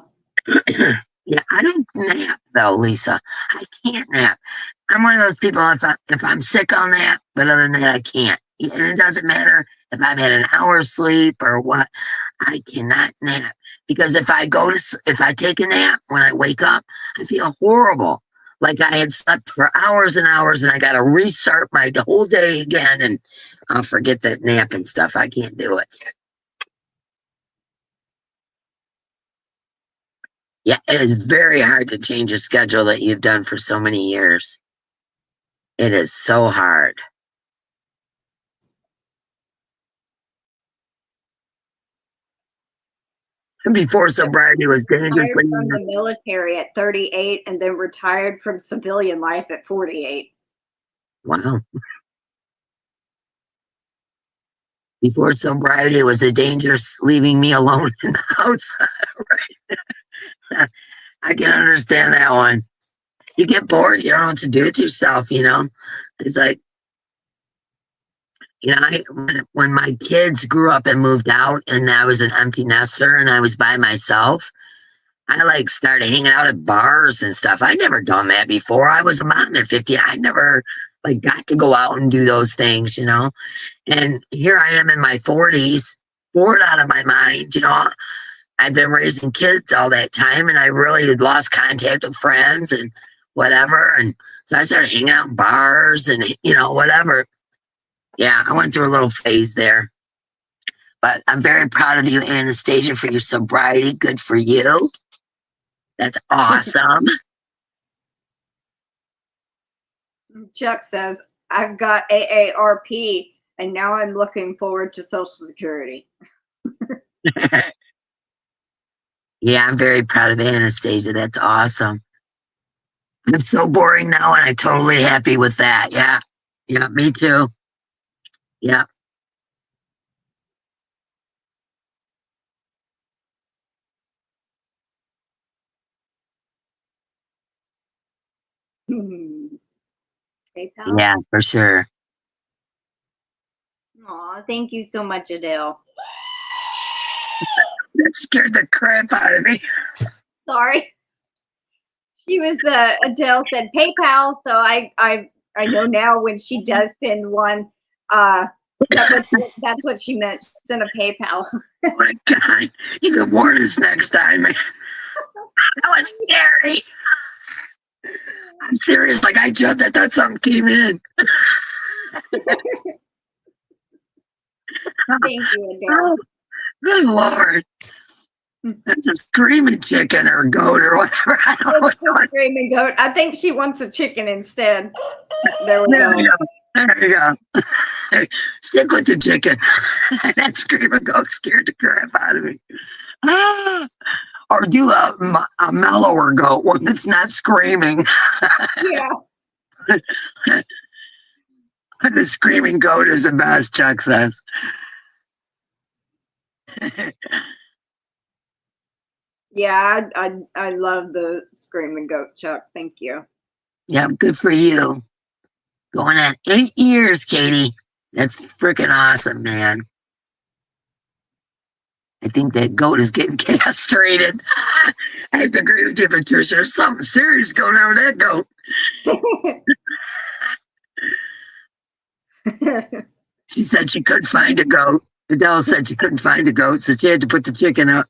Yeah, I don't nap though, Lisa. I can't nap. I'm one of those people, if I'm sick, I'll nap, but other than that, I can't. And it doesn't matter if I've had an hour sleep or what. I cannot nap because if I take a nap when I wake up, I feel horrible. Like I had slept for hours and hours and I got to restart my whole day again, and I'll forget that nap and stuff. I can't do it. Yeah, it is very hard to change a schedule that you've done for so many years. It is so hard. Before sobriety was dangerously. Retired from the military at 38 and then retired from civilian life at 48. Wow. Before sobriety, it was a dangerous leaving me alone in the house. Right. I can understand that one. You get bored, you don't know what to do with yourself, you know? It's like, you know, when my kids grew up and moved out and I was an empty nester and I was by myself, I like started hanging out at bars and stuff. I'd never done that before. I was a mom at 50. I never like got to go out and do those things, you know? And here I am in my 40s, bored out of my mind, you know? I've been raising kids all that time and I really had lost contact with friends and whatever. And so I started hanging out in bars and, you know, whatever. Yeah, I went through a little phase there. But I'm very proud of you, Anastasia, for your sobriety. Good for you. That's awesome. Chuck says, I've got AARP and now I'm looking forward to Social Security. Yeah, I'm very proud of Anastasia. That's awesome. I'm so boring now and I'm totally happy with that. Yeah. Yeah, me too. Yeah. PayPal? Yeah, for sure. Aw, thank you so much, Adele. That scared the crap out of me. Sorry. She was Adele said PayPal, so I know now when she does send one, that's what she meant. Send a PayPal. Oh my God. You can warn us next time, man. That was scary. I'm serious. Like I jumped. I thought something came in. Thank you, Adele. Oh, good Lord. That's a screaming chicken or goat or whatever. I don't know. It's a screaming goat. I think she wants a chicken instead. There we There go. you go. There you go. Stick with the chicken. That screaming goat scared the crap out of me. Ah. Or do a mellower goat, one that's not screaming. Yeah. The screaming goat is the best, Chuck says. Yeah, I love the screaming goat, Chuck. Thank you. Yeah, good for you. Going on 8 years, Katie. That's freaking awesome, man. I think that goat is getting castrated. I have to agree with you, Patricia. There's something serious going on with that goat. She said she couldn't find a goat. Adele said she couldn't find a goat, so she had to put the chicken up.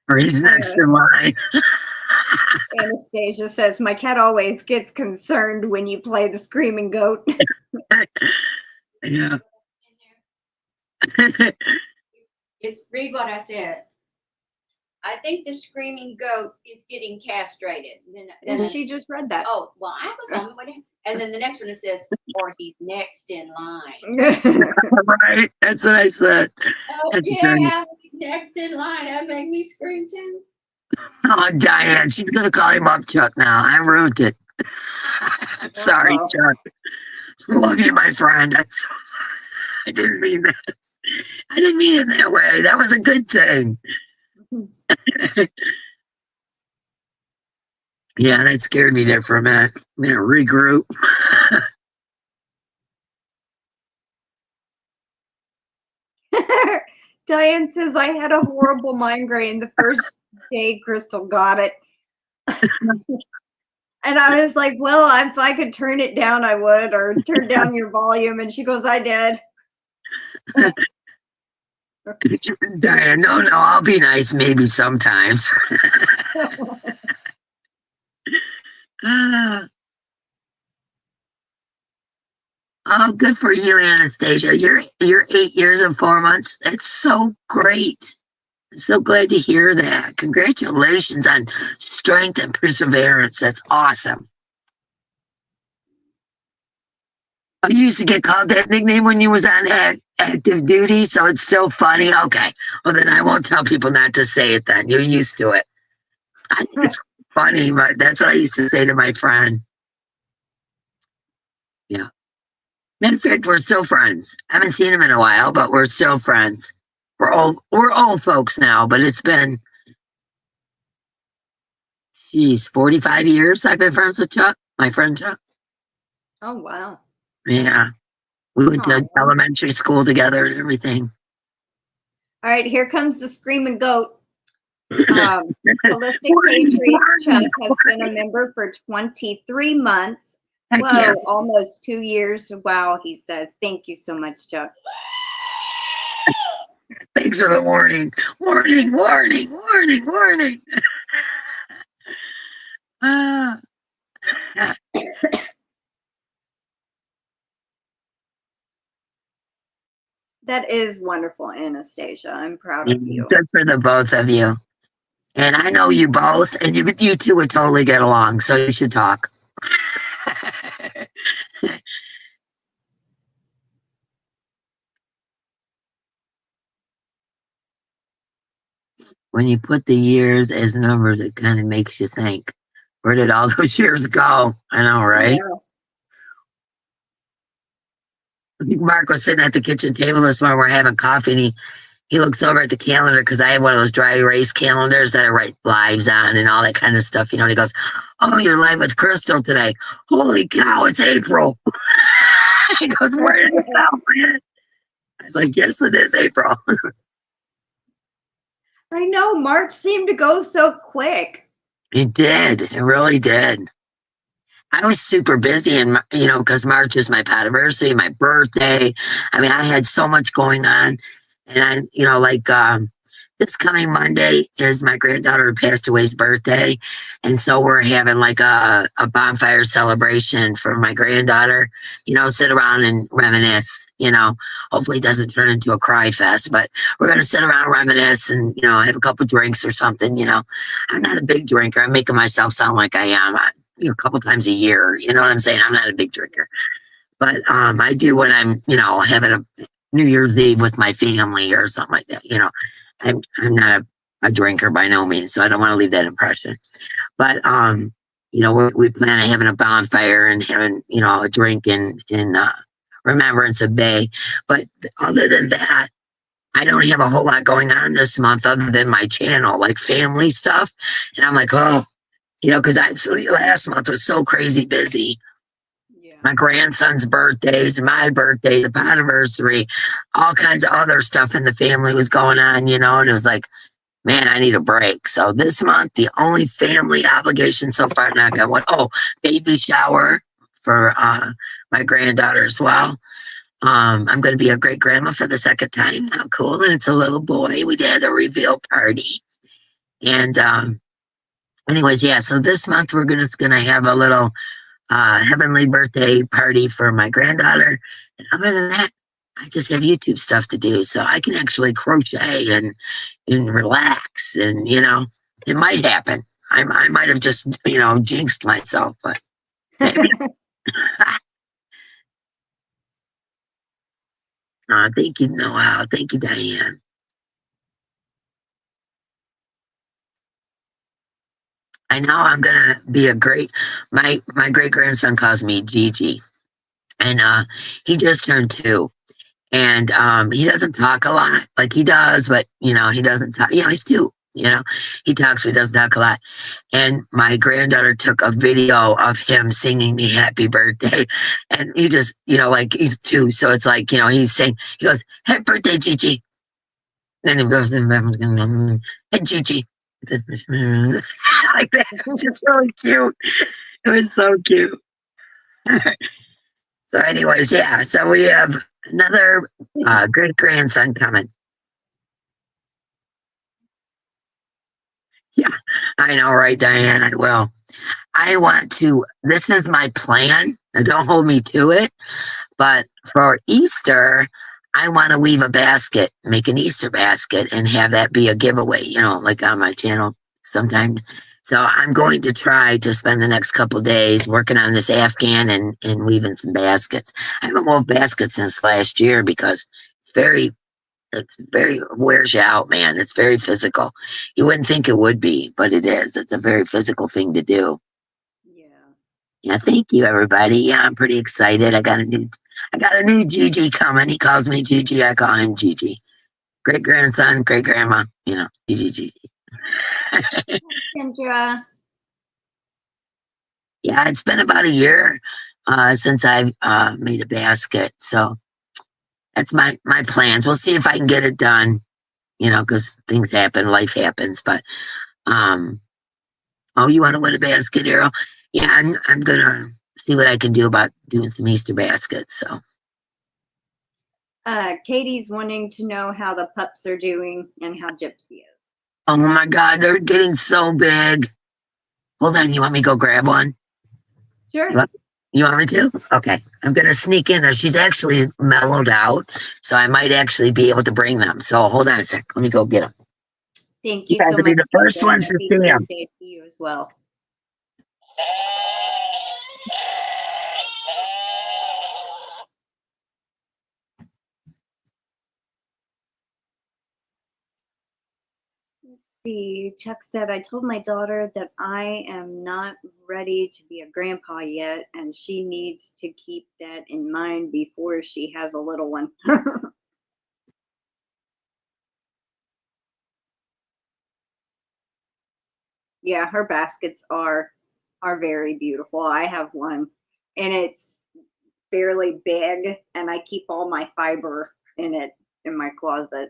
Or he's next in line. Anastasia says, my cat always gets concerned when you play the screaming goat. Yeah. Just read what I said. I think the screaming goat is getting castrated. And she just read that. Oh, well, I was on with him. And then the next one it says, or he's next in line. Right. That's what I said. Oh, That's yeah, he's next in line. That made me scream too. Oh, Diane, she's gonna call him up, Chuck. Now I ruined it. Sorry, Chuck. Love you, my friend. I'm so sorry. I didn't mean that. I didn't mean it that way. That was a good thing. Yeah, that scared me there for a minute. I'm gonna regroup. Diane says, I had a horrible migraine the first day Crystal got it. And I was like, well, if I could turn it down, I would, or turn down your volume. And she goes, I did. Diane, no, I'll be nice maybe sometimes. Ah, oh, good for you, Anastasia. You're 8 years and 4 months. That's so great. I'm so glad to hear that. Congratulations on strength and perseverance. That's awesome. Oh, you used to get called that nickname when you was on active duty, so it's still funny. Okay, well then I won't tell people not to say it. Then you're used to it. I think it's funny, but that's what I used to say to my friend. Yeah. Matter of fact, we're still friends. I haven't seen him in a while, but we're still friends. We're old folks now, but it's been, geez, 45 years I've been friends with Chuck, my friend Chuck. Oh, wow. Yeah. We went to elementary school together and everything. All right, here comes the screaming goat. Holistic Patriots Chuck has been a member for 23 months. Heck Whoa, yeah. almost 2 years. Wow, he says. Thank you so much, Chuck. Thanks for the warning. Warning, warning, warning, warning. That is wonderful, Anastasia. I'm proud of you. Good for the both of you. And I know you both, and you two would totally get along, so you should talk. When you put the years as numbers, it kind of makes you think, where did all those years go? I know, right? Yeah. I think Mark was sitting at the kitchen table this morning. We're having coffee, and he looks over at the calendar because I have one of those dry erase calendars that I write lives on and all that kind of stuff, and he goes, "Oh, you're live with Crystal today. Holy cow, it's April." He goes, "Where did it go, man?" I was like, "Yes, it is April." I know, March seemed to go so quick. It did. It really did. I was super busy, and because March is my anniversary, my birthday. I mean, I had so much going on, and this coming Monday is my granddaughter who passed away's birthday, and so we're having like a bonfire celebration for my granddaughter. Sit around and reminisce. Hopefully it doesn't turn into a cry fest, but we're gonna sit around, reminisce, and have a couple drinks or something. I'm not a big drinker. I'm making myself sound like I am. A couple times a year, you know what I'm saying? I'm not a big drinker, but I do when I'm, having a New Year's Eve with my family or something like that. I'm not a drinker by no means, so I don't want to leave that impression. But we plan on having a bonfire and having a drink in remembrance of Bay. But other than that, I don't have a whole lot going on this month other than my channel, like family stuff. And I'm like, oh. Because last month was so crazy busy. Yeah. My grandson's birthdays, my birthday, the anniversary, all kinds of other stuff in the family was going on, and it was like, man, I need a break. So this month, the only family obligation so far, knock on wood, baby shower for my granddaughter as well. I'm going to be a great grandma for the second time. How cool. And it's a little boy. We did a reveal party. And anyways, yeah, so this month we're gonna have a little heavenly birthday party for my granddaughter. And other than that, I just have YouTube stuff to do, so I can actually crochet and relax. And it might happen. I might have just jinxed myself, but maybe. Thank you, Noah. Thank you, Diane. I know I'm gonna be a great. My great grandson calls me Gigi, and he just turned 2, and he doesn't talk a lot. Like he does, but he doesn't talk. He's 2. He talks, but he doesn't talk a lot. And my granddaughter took a video of him singing me happy birthday, and he just like he's 2, so it's like he's saying, he goes, "Happy birthday, Gigi," then he goes, "Hey, Gigi." Like that. It's just really cute. It was so cute. So anyways, yeah, so we have another great grandson coming. Yeah, I know, right, Diane? I will. I want to, this is my plan, and don't hold me to it, but for Easter, I want to weave a basket, make an Easter basket, and have that be a giveaway, like on my channel sometime. So I'm going to try to spend the next couple days working on this Afghan and weaving some baskets. I haven't wove baskets since last year because it's very wears you out, man. It's very physical. You wouldn't think it would be, but it is. It's a very physical thing to do. Yeah. Yeah, thank you, everybody. Yeah, I'm pretty excited. I got a new Gigi coming. He calls me Gigi. I call him Gigi. Great grandson, great grandma. Gigi. Kendra. Yeah, it's been about a year since I've made a basket. So that's my plans. We'll see if I can get it done. Because things happen, life happens. But oh, you want to win a basket, Arrow? Yeah, I'm gonna see what I can do about doing some Easter baskets. So. Katie's wanting to know how the pups are doing and how Gypsy is. Oh my God, they're getting so big. Hold on, you want me to go grab one? Sure. You want me to? Okay, I'm gonna sneak in there. She's actually mellowed out, so I might actually be able to bring them. So hold on a sec. Let me go get them. Thank You you guys so will be much. the first And ones to happy see them. Tuesday to you as well. Let's see. Chuck said, I told my daughter that I am not ready to be a grandpa yet, and she needs to keep that in mind before she has a little one. Yeah, her baskets are very beautiful. I have one, and it's fairly big, and I keep all my fiber in it in my closet.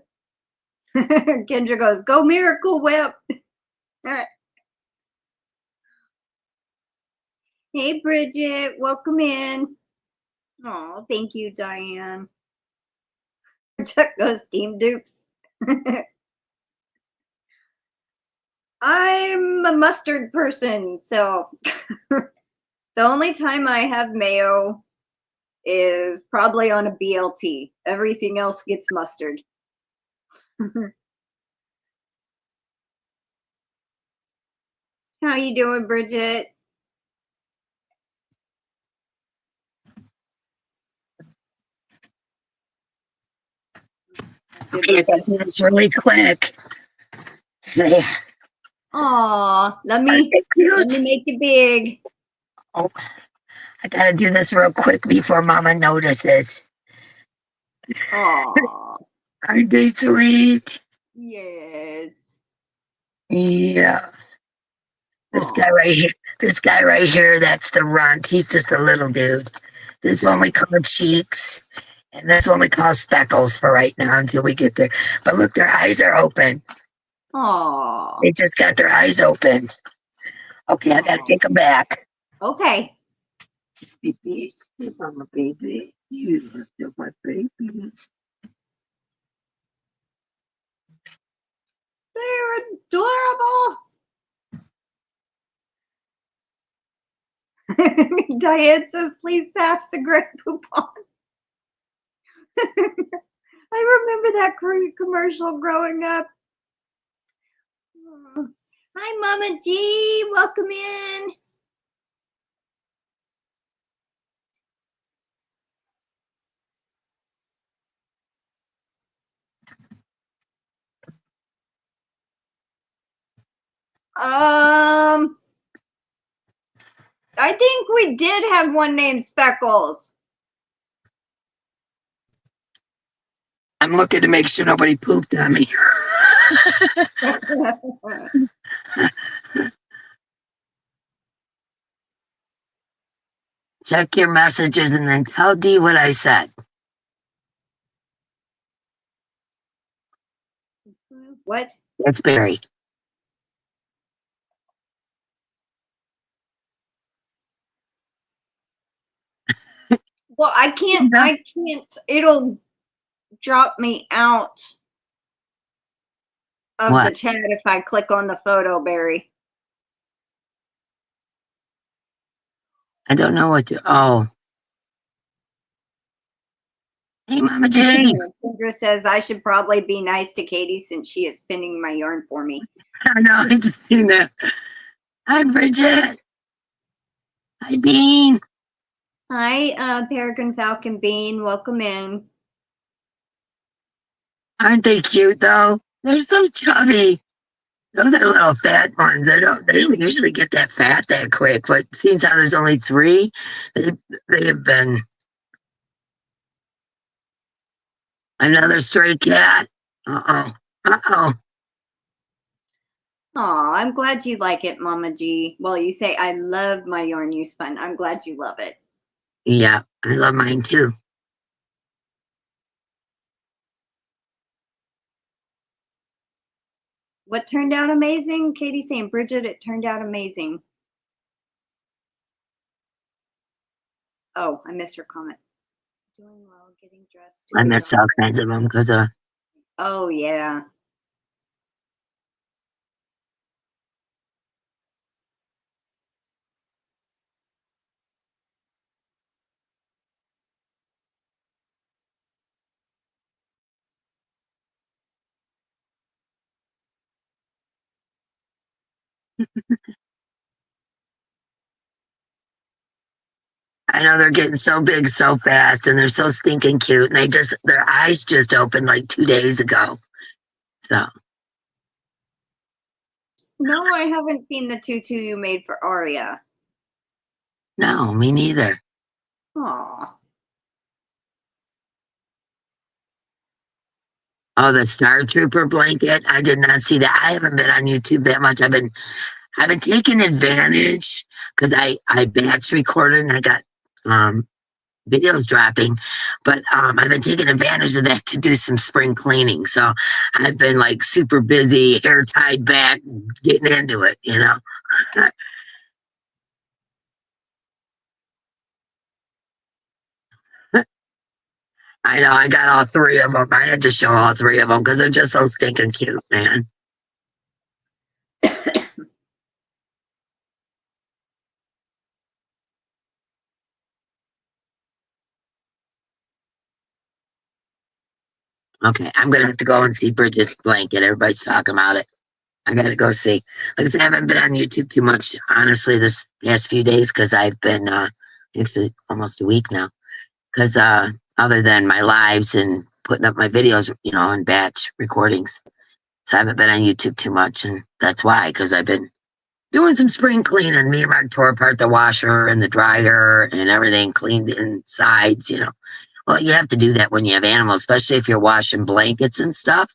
Kendra goes, go Miracle Whip. Hey, Bridget, welcome in. Oh, thank you, Diane. Chuck goes, Team Dukes. I'm a mustard person, so the only time I have mayo is probably on a BLT. Everything else gets mustard. How you doing, Bridget? Okay, I got to do this really quick. Aw, let me make it big. Oh, I gotta do this real quick before Mama notices. Aw, Aren't they sweet? yes. Yeah. This guy Aw. right here. This guy right here. That's the runt. He's just a little dude. This one we call Cheeks, and this one we call Speckles for right now until we get there. But look, their eyes are open. Aw. They just got their eyes open. Okay, I gotta take them back. Okay. Baby, I'm a baby. You are my baby. They're adorable. Diane says, please pass the great coupon. I remember that commercial growing up. Oh. Hi, Mama G. Welcome in. I think we did have one named Speckles. I'm looking to make sure nobody pooped on me. Check your messages and then tell Dee what I said. What? It's Barry. Well, I can't, it'll drop me out. of the What? chat if I click on the photo, Barry. I don't know what to. Oh. Hey, Mama J. Kendra says I should probably be nice to Katie since she is spinning my yarn for me. I know. I just seen that. Hi, Bridget. Hi, Bean. Hi, Peregrine Falcon Bean. Welcome in. Aren't they cute though? They're so chubby. Those are little fat ones. They don't usually get that fat that quick, but seeing how there's only 3, they have been another stray cat. Uh-oh. Uh-oh. Aw, I'm glad you like it, Mama G. Well, you say I love my yarn you spun. I'm glad you love it. Yeah, I love mine too. What turned out amazing? Katie's saying, Bridget, it turned out amazing. Oh, I missed her comment. Doing well, getting dressed. I miss all kinds of them because Oh, yeah. I know they're getting so big so fast and they're so stinking cute. And their eyes just opened like 2 days ago. So, No, I haven't seen the tutu you made for Aria. no, me neither. Aw. Oh, the Star Trooper blanket. I did not see that. I haven't been on YouTube that much. I've been taking advantage because I batch recorded and I got videos dropping, but I've been taking advantage of that to do some spring cleaning. So I've been like super busy, hair tied back, getting into it, you know. I know I got all 3 of them. I had to show all 3 of them because they're just so stinking cute, man. Okay, I'm gonna have to go and see Bridget's blanket. Everybody's talking about it. I gotta go see. Like I said, I haven't been on YouTube too much, honestly, this past few days because I've been actually almost a week now. Because other than my lives and putting up my videos, you know, and batch recordings, so I haven't been on YouTube too much, and that's why. Because I've been doing some spring cleaning. Me and Mark tore apart the washer and the dryer and everything, cleaned the insides, you know. Well, you have to do that when you have animals, especially if you're washing blankets and stuff.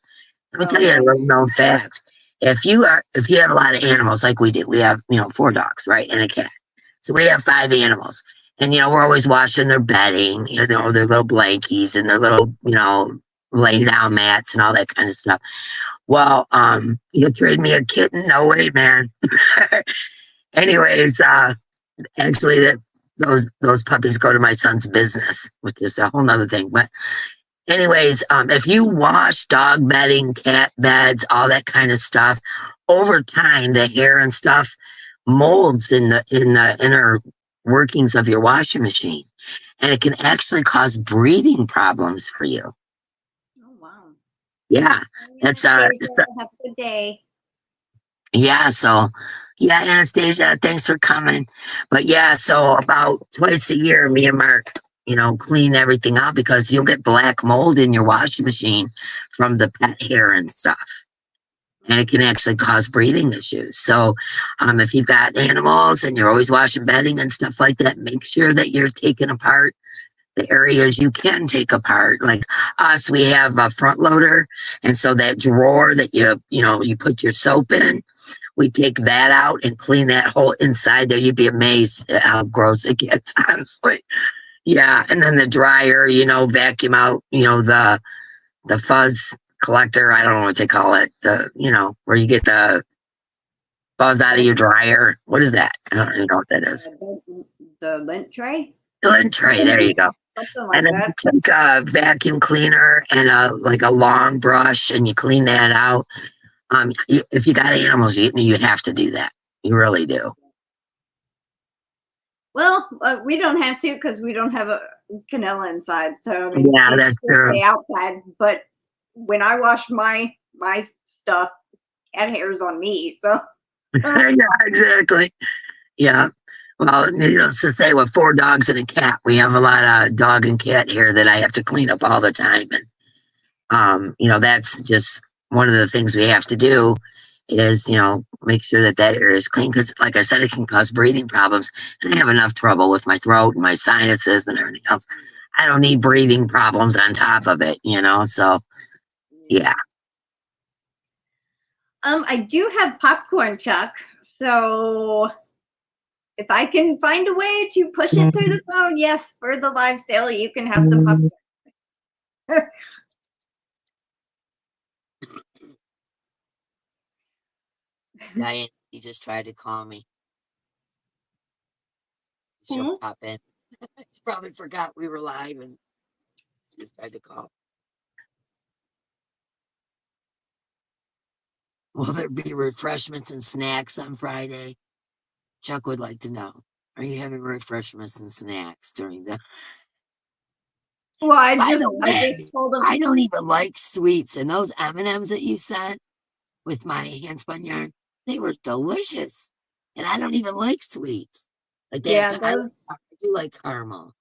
Let me tell you a little known fact. If you have a lot of animals like we do, we have, you know, 4 dogs, right? And a cat. So we have 5 animals. And, you know, we're always washing their bedding, you know, their little blankies and their little, you know, lay down mats and all that kind of stuff. Well, you trade me a kitten? No way, man. Anyways, actually that those puppies go to my son's business, which is a whole nother thing. But anyways, if you wash dog bedding, cat beds, all that kind of stuff, over time the hair and stuff molds in the inner workings of your washing machine, and it can actually cause breathing problems for you. Oh, wow. Yeah, it's have a good day. Yeah, so yeah, Anastasia, thanks for coming. But yeah, so about twice a year, me and Mark, you know, clean everything out because you'll get black mold in your washing machine from the pet hair and stuff. And it can actually cause breathing issues. So if you've got animals and you're always washing bedding and stuff like that, make sure that you're taking apart the areas you can take apart. Like us, we have a front loader. And so that drawer that you put your soap in, we take that out and clean that whole inside there. You'd be amazed at how gross it gets, honestly. Yeah. And then the dryer, you know, vacuum out, you know, the fuzz collector. I don't know what they call it. Where you get the fuzz out of your dryer. What is that? I don't even know what that is. The lint tray? The lint tray. There you go. Something like and then that. you take a vacuum cleaner and a long brush and you clean that out. If you got animals, you have to do that. You really do. Well, we don't have to because we don't have a Canella inside. So I mean, Yeah, she's that's strictly true. outside. But when I wash my stuff, cat hair's on me. So Yeah, exactly. Yeah. Well, needless to say, with 4 dogs and a cat, we have a lot of dog and cat hair that I have to clean up all the time. And, that's just one of the things we have to do is, make sure that area is clean. Because, like I said, it can cause breathing problems. And I have enough trouble with my throat and my sinuses and everything else. I don't need breathing problems on top of it, So, yeah. I do have popcorn, Chuck. So if I can find a way to push it through the phone, yes, for the live sale, you can have some popcorn. Diane, you just tried to call me. She'll pop in. She probably forgot we were live and she just tried to call. Will there be refreshments and snacks on Friday? Chuck would like to know. Are you having refreshments and snacks during the... Well, I By just the way, told them I don't even like sweets, and those M&Ms that you sent with my handspun yarn, they were delicious. And I don't even like sweets. Like yeah, I those do like caramel.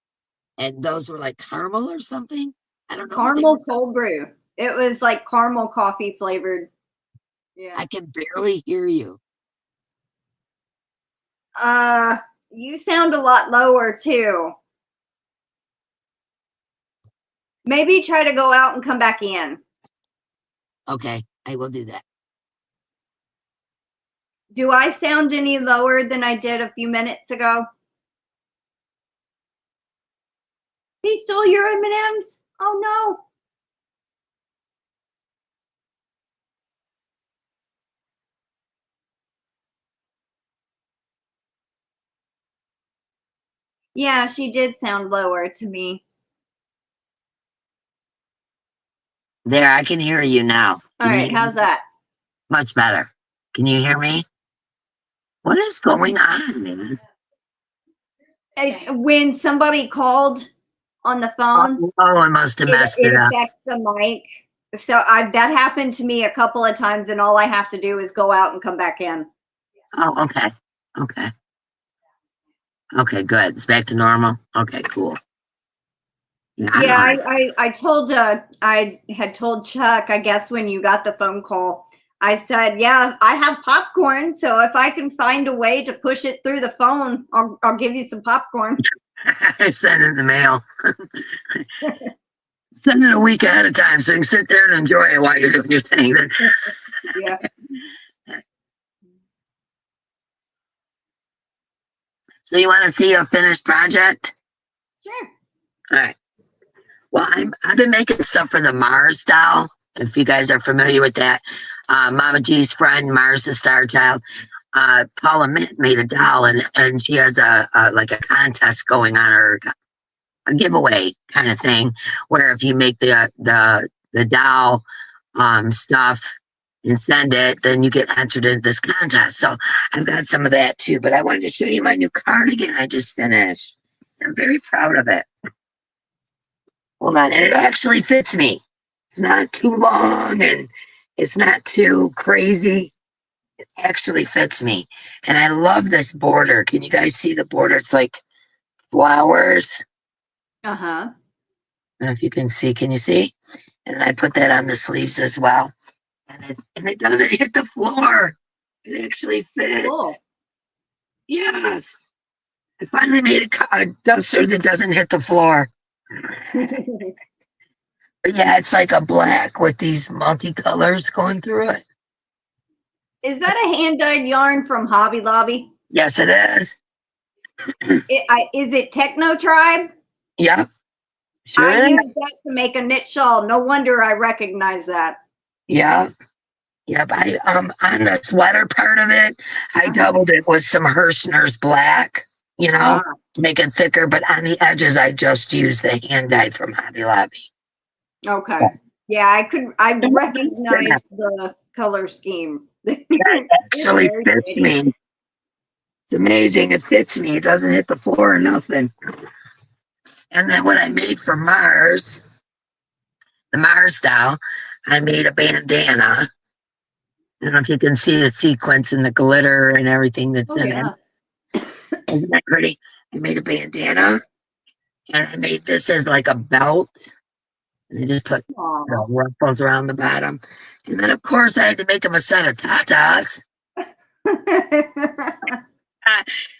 And those were like caramel or something. I don't know what they caramel were. cold brew. It was like caramel coffee flavored. Yeah. I can barely hear you. You sound a lot lower too. Maybe try to go out and come back in. Okay, I will do that. Do I sound any lower than I did a few minutes ago? He stole your M&Ms? Oh no. Yeah, she did sound lower to me. There, I can hear you now. All right, how's that? Much better. Can you hear me? What is going on, man? When somebody called on the phone, I must have messed it up. affects the mic. So that happened to me a couple of times, and all I have to do is go out and come back in. Oh, okay. Okay, good. It's back to normal. Okay, cool. Yeah, I told I had told Chuck, I guess when you got the phone call, I said, yeah, I have popcorn, so if I can find a way to push it through the phone, I'll give you some popcorn. I send it in the mail. Send it a week ahead of time so you can sit there and enjoy it while you're doing your thing. Yeah. So you want to see a finished project? Sure. All right. Well, I've been making stuff for the Mars doll. If you guys are familiar with that, Mama G's friend, Mars the Star Child. Paula made a doll, and she has a contest going on, or a giveaway kind of thing, where if you make the doll stuff and send it, then you get entered into this contest. So I've got some of that too. But I wanted to show you my new cardigan I just finished. I'm very proud of it. Hold on, and it actually fits me. It's not too long and it's not too crazy. It actually fits me. And I love this border. Can you guys see the border? It's like flowers. Uh-huh. I don't know if you can see. Can you see? And I put that on the sleeves as well. And it doesn't hit the floor. It actually fits. Cool. Yes. I finally made a duster that doesn't hit the floor. But yeah, it's like a black with these multicolors going through it. Is that a hand-dyed yarn from Hobby Lobby? Yes, it is. Is it Techno Tribe? Yep. Sure I is. used that to make a knit shawl. No wonder I recognize that. Yeah. Yep. I on the sweater part of it, I doubled it with some Hirschner's black, to make it thicker. But on the edges, I just used the hand dyed from Hobby Lobby. Okay. Yeah, I recognized color scheme. That actually fits me. It's amazing. It fits me. It doesn't hit the floor or nothing. And then what I made for Mars, the Mars doll, I made a bandana. I don't know if you can see the sequence and the glitter and everything that's in it. Isn't that pretty? I made a bandana, and I made this as like a belt. And I just put ruffles around the bottom. And then, of course, I had to make him a set of tatas.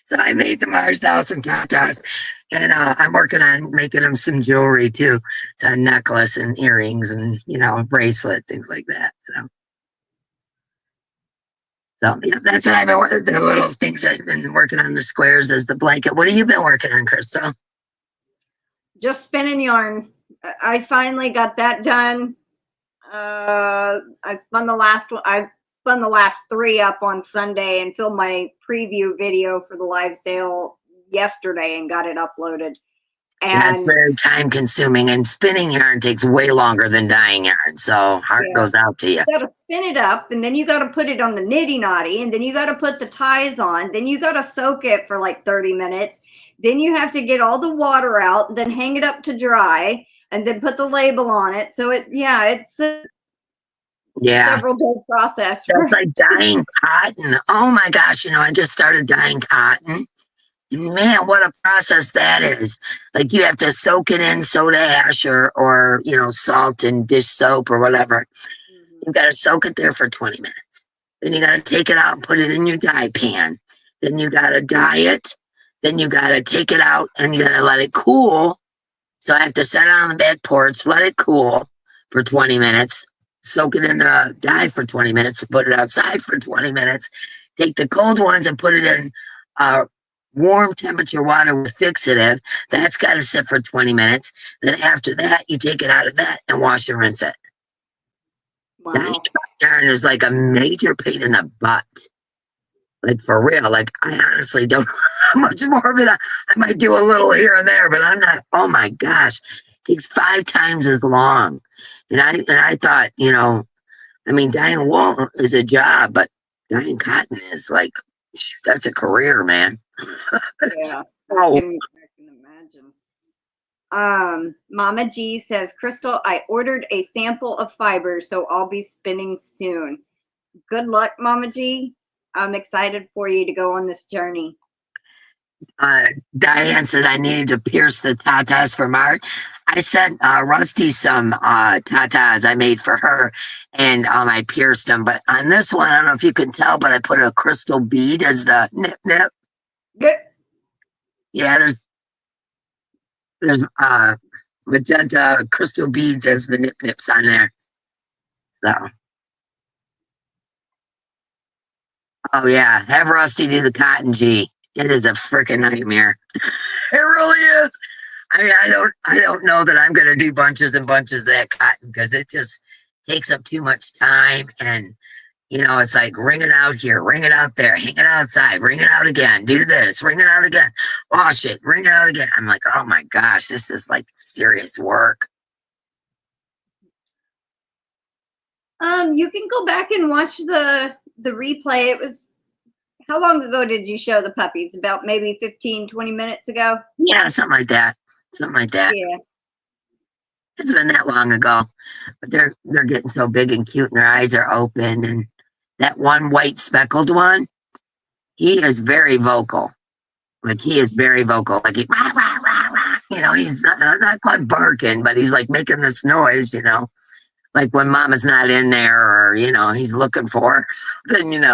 So I made the Mars doll some tatas. And I'm working on making him some jewelry, too. A necklace and earrings and, a bracelet, things like that. So yeah, that's what I've been working. The little things I've been working on, the squares as the blanket. What have you been working on, Crystal? Just spinning yarn. I finally got that done. I spun the last one. I spun the last 3 up on Sunday and filmed my preview video for the live sale yesterday and got it uploaded. And that's very time consuming, and spinning yarn takes way longer than dyeing yarn. So heart goes out to you. You got to spin it up, and then you got to put it on the nitty knotty, and then you got to put the ties on. Then you got to soak it for like 30 minutes. Then you have to get all the water out, then hang it up to dry, and then put the label on it. So it's a several day process. It's like dyeing cotton. Oh my gosh, I just started dyeing cotton. Man, what a process that is. Like you have to soak it in soda ash or salt and dish soap or whatever. You got to soak it there for 20 minutes. Then you got to take it out and put it in your dye pan. Then you got to dye it. Then you got to take it out and you got to let it cool. So I have to set it on the back porch, let it cool for 20 minutes, soak it in the dye for 20 minutes, put it outside for 20 minutes, take the cold ones and put it in warm temperature water with fixative. That's got to sit for 20 minutes. Then after that, you take it out of that and wash and rinse it. Wow. That yarn is like a major pain in the butt. Like for real. Like I honestly don't know how much more of it. I might do a little here and there, but I'm not. Oh my gosh, it takes 5 times as long. And I thought, dyeing wool is a job, but dyeing cotton is like that's a career, man. Yeah, I can imagine. Mama G says, Crystal, I ordered a sample of fibers, so I'll be spinning soon. Good luck, Mama G. I'm excited for you to go on this journey. Diane said I needed to pierce the tatas for March. I sent Rusty some tatas I made for her, and I pierced them. But on this one, I don't know if you can tell, but I put a crystal bead as the nip nip. Yeah, there's magenta crystal beads as the nip nips on there. So, oh yeah, have Rusty do the cotton G. It is a freaking nightmare. It really is. I mean, I don't know that I'm gonna do bunches and bunches of that cotton because it just takes up too much time. And it's like wring it out here, wring it out there, hang it outside, wring it out again, do this, wring it out again, wash it, wring it out again. I'm like, oh my gosh, this is like serious work. You can go back and watch the replay. It was, how long ago did you show the puppies? About maybe 15, 20 minutes ago? Yeah, something like that. Something like that. Yeah. It's been that long ago. But they're getting so big and cute and their eyes are open. And that one white speckled one, he is very vocal. Like he is very vocal. Like he, rah, rah, rah, rah. He's not quite barking, but he's like making this noise, like when mama's not in there or, he's looking for something,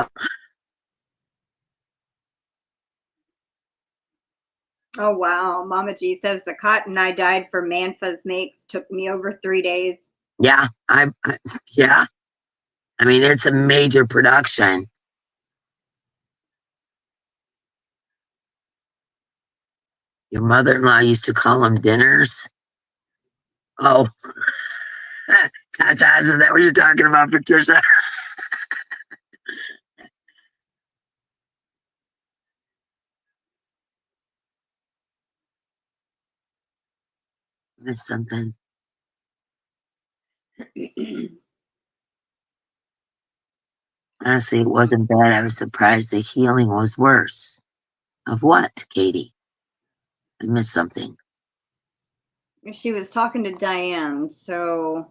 Oh, wow. Mama G says the cotton I dyed for Manfa's Makes took me over 3 days. Yeah, yeah. I mean, it's a major production. Your mother-in-law used to call them dinners. Oh, tatas, is that what you're talking about, Patricia? There's something. Honestly, it wasn't bad. I was surprised the healing was worse. Of what, Katie? I missed something. She was talking to Diane, so.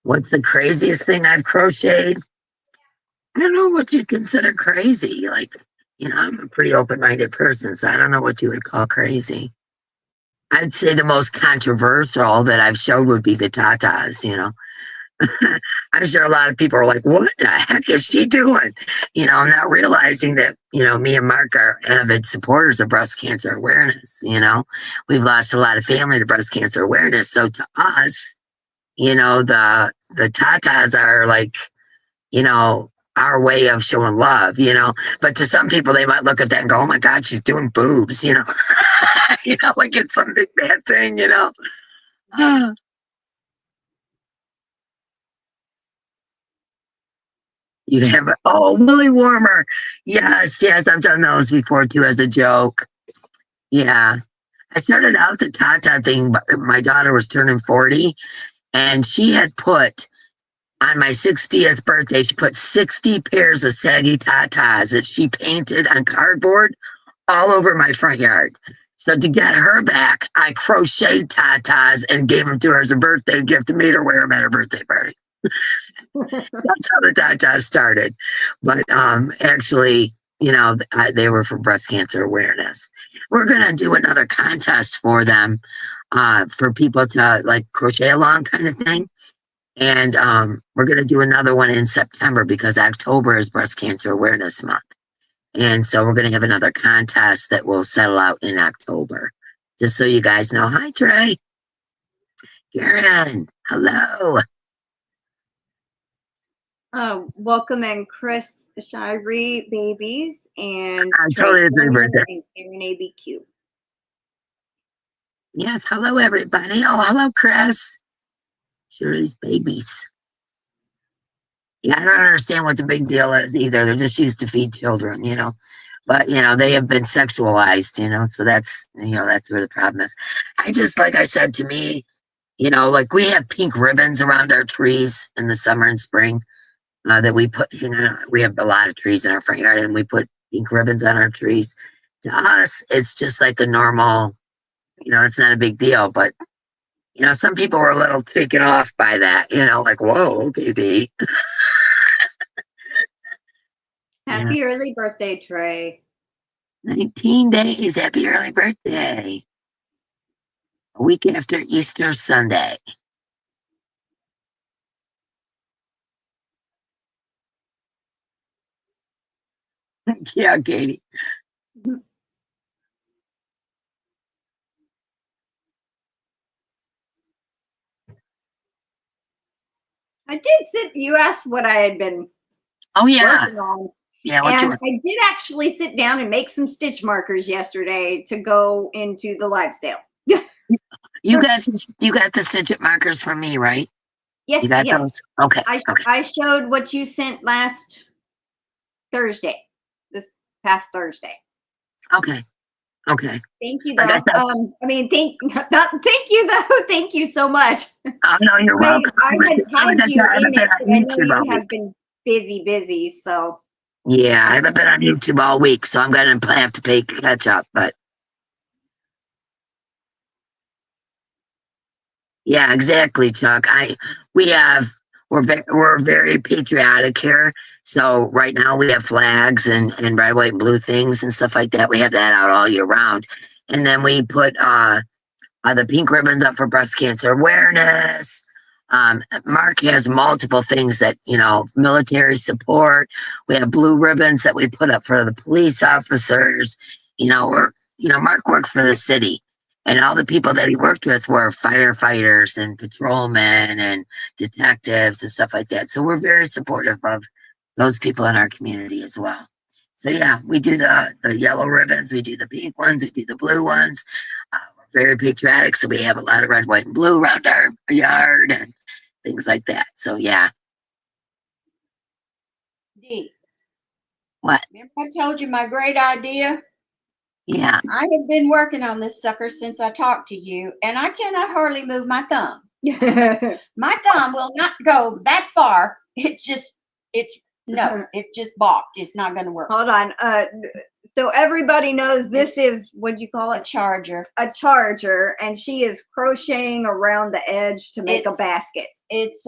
What's the craziest thing I've crocheted? I don't know what you'd consider crazy. Like, I'm a pretty open-minded person, so I don't know what you would call crazy. I'd say the most controversial that I've showed would be the tatas, I'm sure a lot of people are like, what the heck is she doing? Not realizing that, me and Mark are avid supporters of breast cancer awareness. We've lost a lot of family to breast cancer awareness. So to us, the tatas are like, our way of showing love, but to some people, they might look at that and go, oh my God, she's doing boobs, like it's some big bad thing, You have Willy Warmer. Yes, I've done those before too as a joke. Yeah. I started out the Tata thing, but my daughter was turning 40 and she had put on my 60th birthday, she put 60 pairs of saggy tatas that she painted on cardboard all over my front yard. So to get her back, I crocheted tatas and gave them to her as a birthday gift and made her wear them at her birthday party. That's how the tatas started. But actually, they were for breast cancer awareness. We're going to do another contest for them, for people to like crochet along kind of thing. And we're going to do another one in September because October is breast cancer awareness month. And so we're going to have another contest that will settle out in October. Just so you guys know. Hi, Trey. Karen, hello. Welcome in Chriss-ShireyBabies and totally agree with that. And Karen ABQ. Yes, hello everybody. Oh, hello, Chris. Shirley's babies. Yeah, I don't understand what the big deal is either. They're just used to feed children, But they have been sexualized, so that's that's where the problem is. I just, like I said, to me, like we have pink ribbons around our trees in the summer and spring. That we put, we have a lot of trees in our front yard and we put pink ribbons on our trees. To us, it's just like a normal, it's not a big deal, but some people were a little taken off by that, like, whoa, okay, Dee. Happy early birthday, Trey. 19 days. Happy early birthday. A week after Easter Sunday. Yeah, Katie. I did you asked what I had been working on. Yeah, and I did actually sit down and make some stitch markers yesterday to go into the live sale. You got the stitch markers from me, right? Yes, you got those? Okay. I showed what you sent last Thursday, this past Thursday. Okay. Thank you, though. Thank you, though. Thank you so much. Oh, no, you're welcome. I had you in it, but I know you have been busy, so. Yeah, I haven't been on YouTube all week, so I'm going to have to pay catch up, but. Yeah, exactly, Chuck. We're very patriotic here. So right now we have flags and red, white, and blue things and stuff like that. We have that out all year round. And then we put the pink ribbons up for breast cancer awareness. Mark has multiple things that, military support. We have blue ribbons that we put up for the police officers. Mark worked for the city. And all the people that he worked with were firefighters and patrolmen and detectives and stuff like that. So we're very supportive of those people in our community as well. So yeah, we do the yellow ribbons, we do the pink ones, we do the blue ones. We're very patriotic, so we have a lot of red, white, and blue around our yard and things like that. So yeah. Dee. What? Remember I told you my great idea? Yeah. I have been working on this sucker since I talked to you, and I cannot hardly move my thumb. My thumb will not go that far. It's just balked. It's not going to work. Hold on. So everybody knows this is, what'd you call A it? charger. A charger, and she is crocheting around the edge to make a basket. It's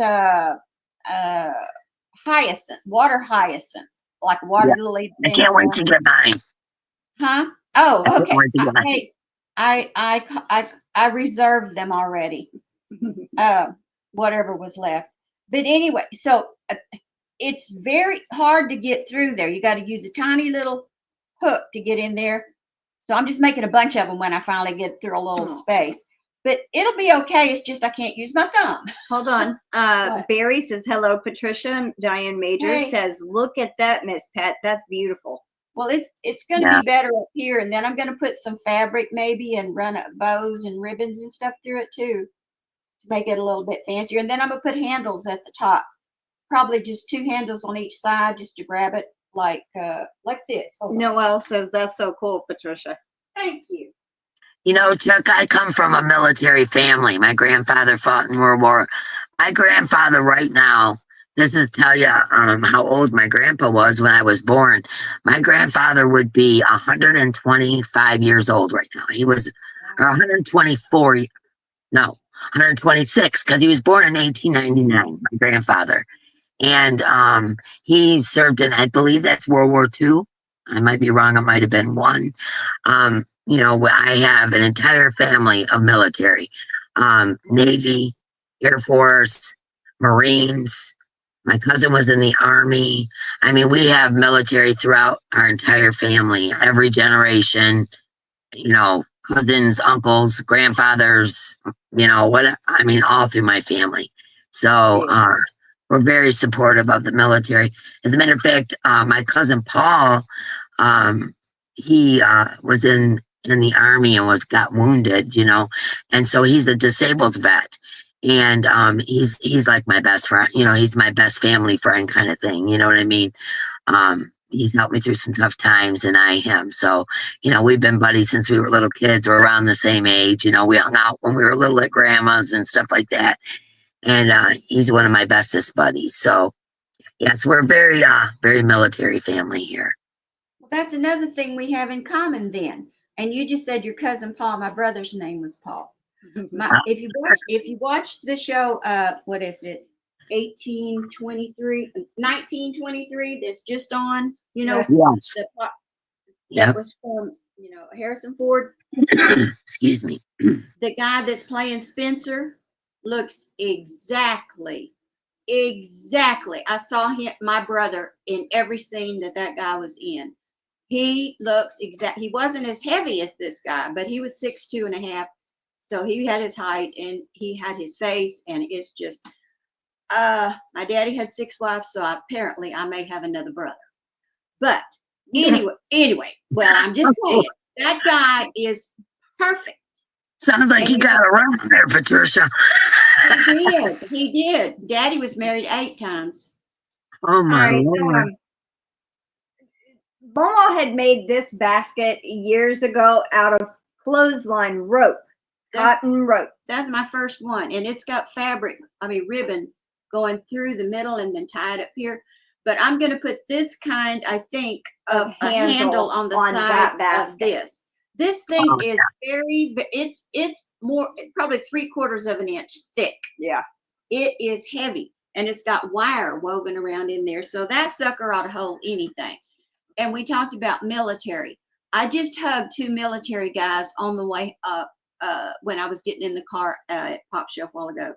hyacinth, water hyacinth, like water lily. I can't wait to get mine. Huh? Oh, I can't okay. wait to get mine. Hey, I reserved them already. Whatever was left. But anyway, so it's very hard to get through there. You got to use a tiny little hook to get in there. So I'm just making a bunch of them when I finally get through a little space. But it'll be okay. It's just I can't use my thumb. Hold on. Barry says, hello, Patricia. Diane Major says, look at that, Miss Pat. That's beautiful. Well, it's going to be better up here. And then I'm going to put some fabric maybe and run bows and ribbons and stuff through it too to make it a little bit fancier. And then I'm going to put handles at the top. Probably just 2 handles on each side just to grab it like this. Noelle says, that's so cool, Patricia. Thank you. You know, Chuck, I come from a military family. My grandfather fought in World War. My grandfather right now, this is tell you how old my grandpa was when I was born. My grandfather would be 125 years old right now. He was 126, because he was born in 1899, my grandfather. And he served in, I believe that's World War II. I might be wrong. It might have been one. You know, I have an entire family of military, Navy, Air Force, Marines. My cousin was in the Army. I mean, we have military throughout our entire family, every generation, you know, cousins, uncles, grandfathers, you know, all through my family. So, we're very supportive of the military. As a matter of fact, my cousin Paul, he was in the Army and got wounded, you know, and so he's a disabled vet, and he's like my best friend, you know, he's my best family friend kind of thing, you know what I mean? He's helped me through some tough times, and I him. So, you know, we've been buddies since we were little kids. We're around the same age, you know. We hung out when we were little at grandma's and stuff like that. And he's one of my bestest buddies. So, yes, we're a very, very military family here. Well, that's another thing we have in common then. And you just said your cousin Paul. My brother's name was Paul. If you watch the show, what is it? 1923, that's just on, you know, yes. That was from, you know, Harrison Ford. Excuse me. The guy that's playing Spencer looks exactly. I saw my brother in every scene that guy was in. He looks he wasn't as heavy as this guy, but he was 6'2.5". So he had his height and he had his face, and it's just, my daddy had 6 wives, so apparently I may have another brother. But anyway, well, I'm just saying, that guy is perfect. Sounds like he got around there, Patricia. He did. Daddy was married 8 times. Oh my Lord. Momo had made this basket years ago out of clothesline rope, cotton rope. That's my first one, and it's got ribbon going through the middle and then tied up here. But I'm going to put this kind, I think, of a handle on the side of this. This thing is it's more, probably 3/4 of an inch thick. Yeah. It is heavy, and it's got wire woven around in there. So that sucker ought to hold anything. And we talked about military. I just hugged 2 military guys on the way up when I was getting in the car at Pop Shelf a while ago.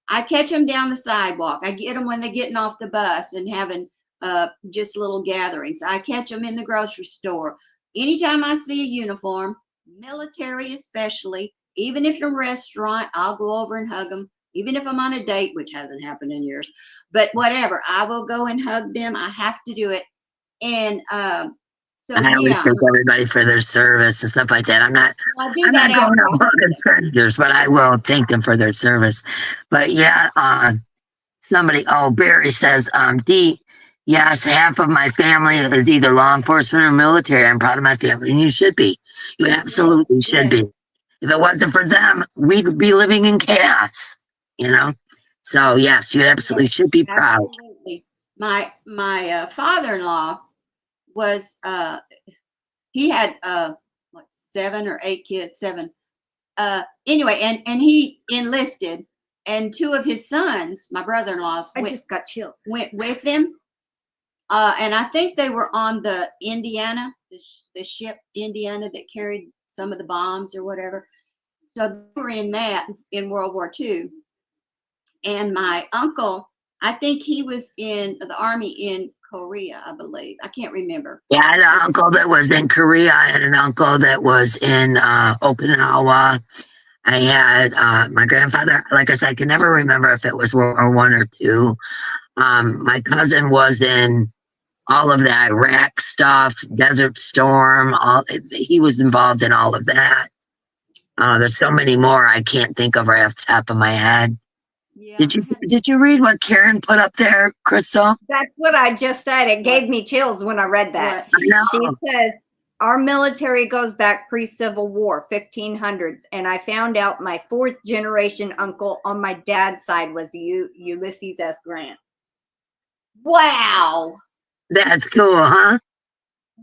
I catch them down the sidewalk. I get them when they're getting off the bus and having just little gatherings. I catch them in the grocery store. Anytime I see a uniform, military especially, even if in a restaurant, I'll go over and hug them. Even if I'm on a date, which hasn't happened in years, but whatever, I will go and hug them. I have to do it. And so I always thank everybody for their service and stuff like that. I'm not going out hugging strangers, but I will thank them for their service. But yeah, Barry says, Dee, yes, half of my family is either law enforcement or military. I'm proud of my family, and you should be. You absolutely should be. If it wasn't for them, we'd be living in chaos. you know? So yes, you absolutely should be proud. Absolutely. My father-in-law was he had what, 7 or 8 kids, 7. Anyway, and he enlisted, and 2 of his sons, my brother-in-laws, I just got chills. went with him. And I think they were on the Indiana, the ship Indiana that carried some of the bombs or whatever. So they were in that in World War II. And my uncle, I think he was in the army in Korea, I believe. I can't remember. Yeah, I had an uncle that was in Korea. I had an uncle that was in Okinawa. I had my grandfather, like I said, I can never remember if it was World War I or II. My cousin was in all of the Iraq stuff, Desert Storm, he was involved in all of that. There's so many more I can't think of right off the top of my head. Yeah. Did you read what Karen put up there, Crystal? That's what I just said. It gave me chills when I read that. What? I know. She says, our military goes back pre-Civil War, 1500s. And I found out my 4th generation uncle on my dad's side was Ulysses S. Grant. Wow. That's cool, huh?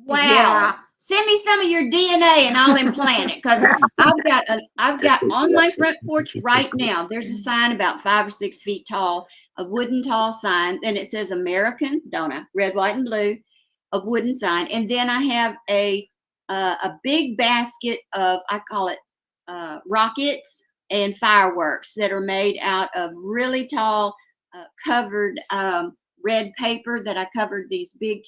Wow. Yeah. Send me some of your DNA and I'll implant it, because I've got on my front porch right now, there's a sign about 5 or 6 feet tall, a wooden tall sign, and it says American Donut, red, white, and blue, a wooden sign. And then I have a big basket of, I call it rockets and fireworks that are made out of really tall covered red paper that I covered these big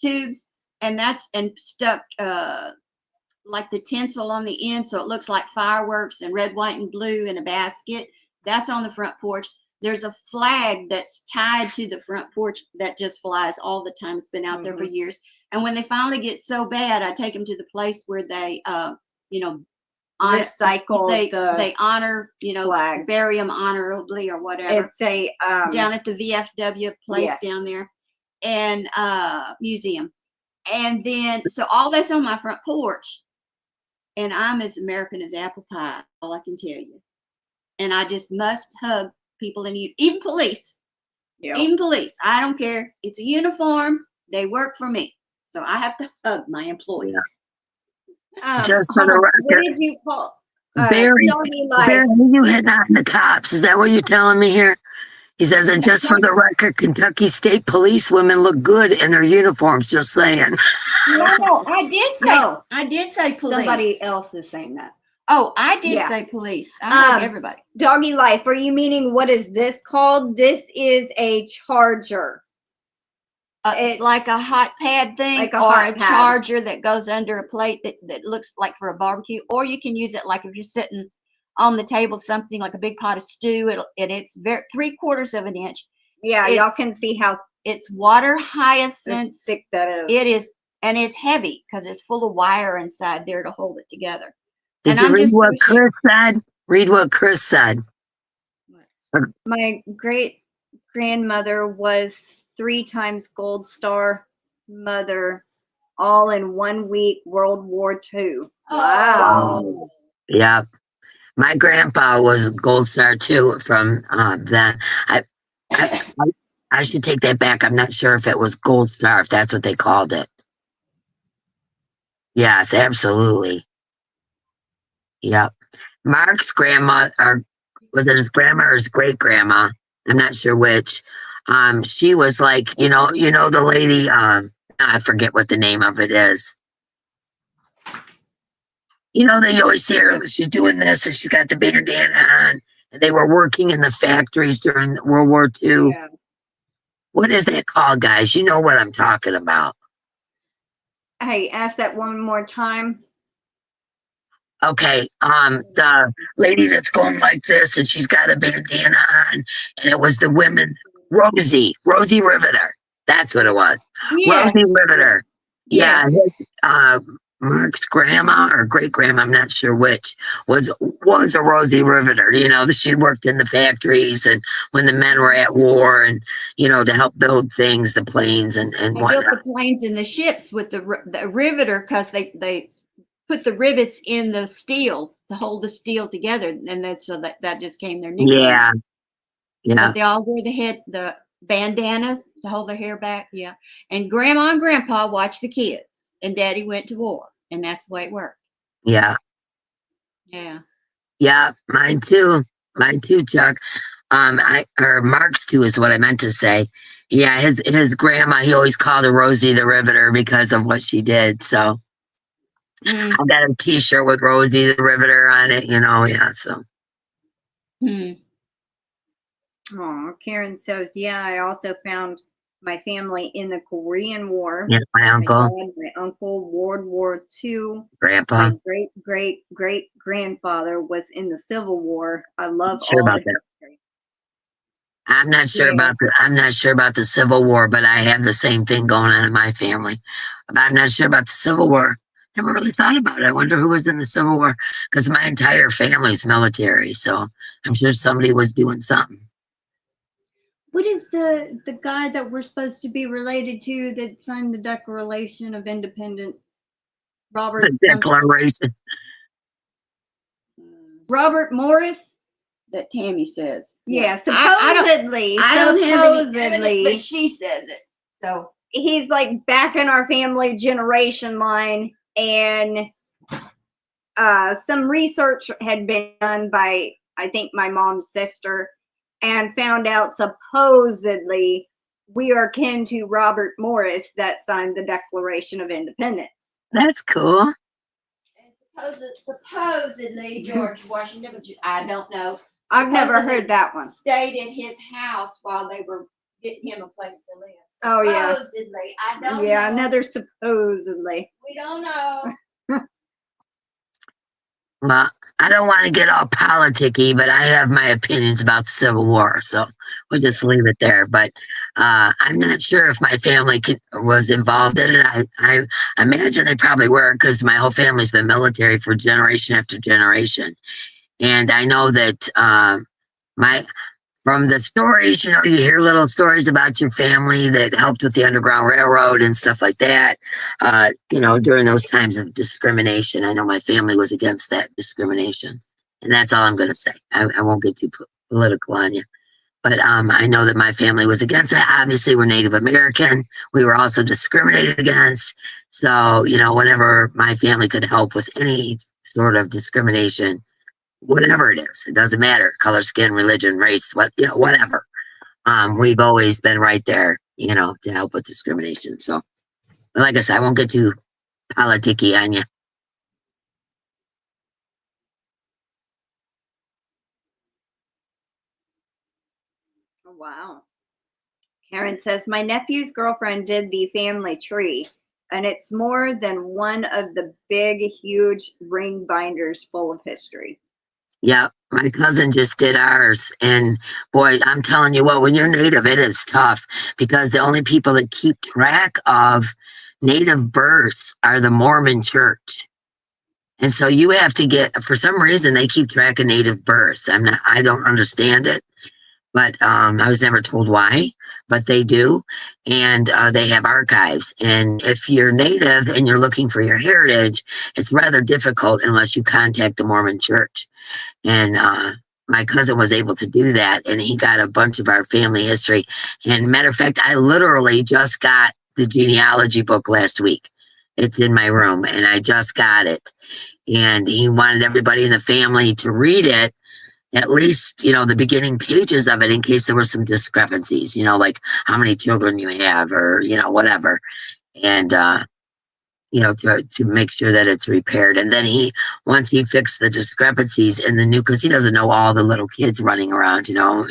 tubes, and stuck like the tinsel on the end, so it looks like fireworks, and red, white, and blue in a basket. That's on the front porch. There's a flag that's tied to the front porch that just flies all the time. It's been out there for years. And when they finally get so bad, I take them to the place where they, Recycle they honor, flag. bury them honorably or whatever. It's a down at the VFW place yes. down there, and museum. And then, so all that's on my front porch, and I'm as American as apple pie, all I can tell you. And I just must hug people, and even police. Yep. Even police. I don't care. It's a uniform. They work for me. So I have to hug my employees. Just for the record. What did you call? Barry, you hitting on the cops. Is that what you're telling me here? He says, and just for the record, Kentucky State Police women look good in their uniforms, just saying. No, I did say police. Somebody else is saying that. Oh, I did say police. I heard everybody. Doggy Life, are you meaning what is this called? This is a charger. It's like a hot pad thing, like a charger that goes under a plate that looks like for a barbecue, or you can use it like if you're sitting on the table, something like a big pot of stew. It's 3/4 of an inch. Yeah, y'all can see how it's water hyacinth. Thick that is. It is, and it's heavy because it's full of wire inside there to hold it together. Did you read what Chris said? Read what Chris said. My great grandmother was 3 times Gold Star mother, all in 1 week, World War II. Wow. Yeah. My grandpa was Gold Star too from that. I should take that back. I'm not sure if it was Gold Star, if that's what they called it. Yes, absolutely. Yep. Mark's grandma, or was it his grandma or his great grandma? I'm not sure which. She was like, you know the lady, I forget what the name of it is. They always see her, she's doing this and she's got the bandana on. And they were working in the factories during World War II. Yeah. What is that called, guys? You know what I'm talking about. Hey, ask that one more time. Okay, the lady that's going like this and she's got a bandana on, and it was the women, Rosie Riveter. That's what it was. Yes. Rosie Riveter. Yes. Yeah, Mark's grandma or great grandma, I'm not sure which, was a Rosie Riveter. She worked in the factories and when the men were at war, and to help build things, the planes and they whatnot. built the planes and the ships with the riveter, because they put the rivets in the steel to hold the steel together, and then so that just came their nickname. Yeah. Yeah. But they all wear the bandanas to hold their hair back. Yeah. And Grandma and Grandpa watched the kids, and Daddy went to war, and that's the way it worked. Yeah. Yeah. Yeah. Mine too. Mine too, Chuck. Or Mark's too is what I meant to say. Yeah, his grandma, he always called her Rosie the Riveter because of what she did. So I got a T-shirt with Rosie the Riveter on it, you know. Yeah, so. Oh, Karen says, yeah, I also found my family in the Korean War. Yeah, my uncle. My uncle, World War II. Grandpa. My great grandfather was in the Civil War. I love Sure all about the that. history. I'm not sure about the Civil War, but I have the same thing going on in my family. But I'm not sure about the Civil War. Never really thought about it. I wonder who was in the Civil War, because my entire family's military, so I'm sure somebody was doing something. What is the guy that we're supposed to be related to that signed the Declaration of Independence? Robert Declaration. Robert Morris? That Tammy says. Yeah, supposedly. I don't have any evidence, but she says it. So he's like back in our family generation line, and some research had been done by, I think, my mom's sister, and found out supposedly we are kin to Robert Morris that signed the Declaration of Independence. That's cool. And supposedly George Washington, but I don't know. I've never heard that one. Stayed at his house while they were getting him a place to live. Oh, yeah. Supposedly. I don't know. Yeah, another supposedly. We don't know. Well, I don't want to get all politicky, but I have my opinions about the Civil War, so we'll just leave it there. But I'm not sure if my family was involved in it. I imagine they probably were, because my whole family's been military for generation after generation. And I know that from the stories, you know, you hear little stories about your family that helped with the Underground Railroad and stuff like that, you know, during those times of discrimination. I know my family was against that discrimination. And that's all I'm going to say. I won't get too political on you. But I know that my family was against it. Obviously, we're Native American. We were also discriminated against. So, you know, whenever my family could help with any sort of discrimination, whatever it is, it doesn't matter, color, skin, religion, race, whatever. We've always been right there, you know, to help with discrimination. So, but like I said, I won't get too politicky on you. Oh, wow. Karen says, my nephew's girlfriend did the family tree, and it's more than one of the big, huge ring binders full of history. Yeah, my cousin just did ours. And boy, I'm telling you what, when you're Native, it is tough, because the only people that keep track of Native births are the Mormon church. And so you have to for some reason, they keep track of Native births. I don't understand it, but I was never told why, but they do. And they have archives. And if you're Native and you're looking for your heritage, it's rather difficult unless you contact the Mormon church. And my cousin was able to do that, and he got a bunch of our family history. And matter of fact, I literally just got the genealogy book last week. It's in my room, and I just got it. And he wanted everybody in the family to read it, at least, you know, the beginning pages of it, in case there were some discrepancies, you know, like how many children you have, or, you know, whatever. And you know, to make sure that it's repaired. And then once he fixed the discrepancies in the new, because he doesn't know all the little kids running around, you know,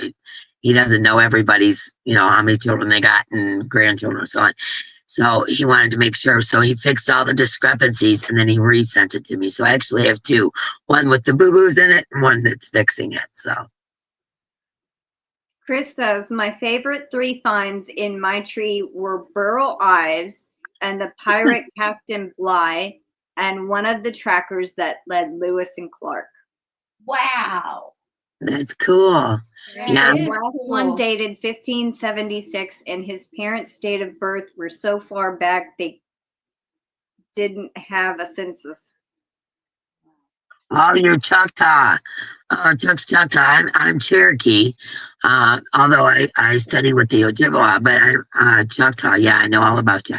he doesn't know everybody's, you know, how many children they got and grandchildren and so on. So he wanted to make sure. So he fixed all the discrepancies, and then he resent it to me. So I actually have two, one with the boo-boos in it and one that's fixing it. So. Chris says, my favorite 3 finds in my tree were Burl Ives and the pirate Captain Bligh, and one of the trackers that led Lewis and Clark. Wow. That's cool. Yeah, the last one dated 1576, and his parents' date of birth were so far back they didn't have a census. Oh, you're Choctaw. Chuck's Choctaw. I'm Cherokee. Although I study with the Ojibwa, but I'm Choctaw. Yeah, I know all about you.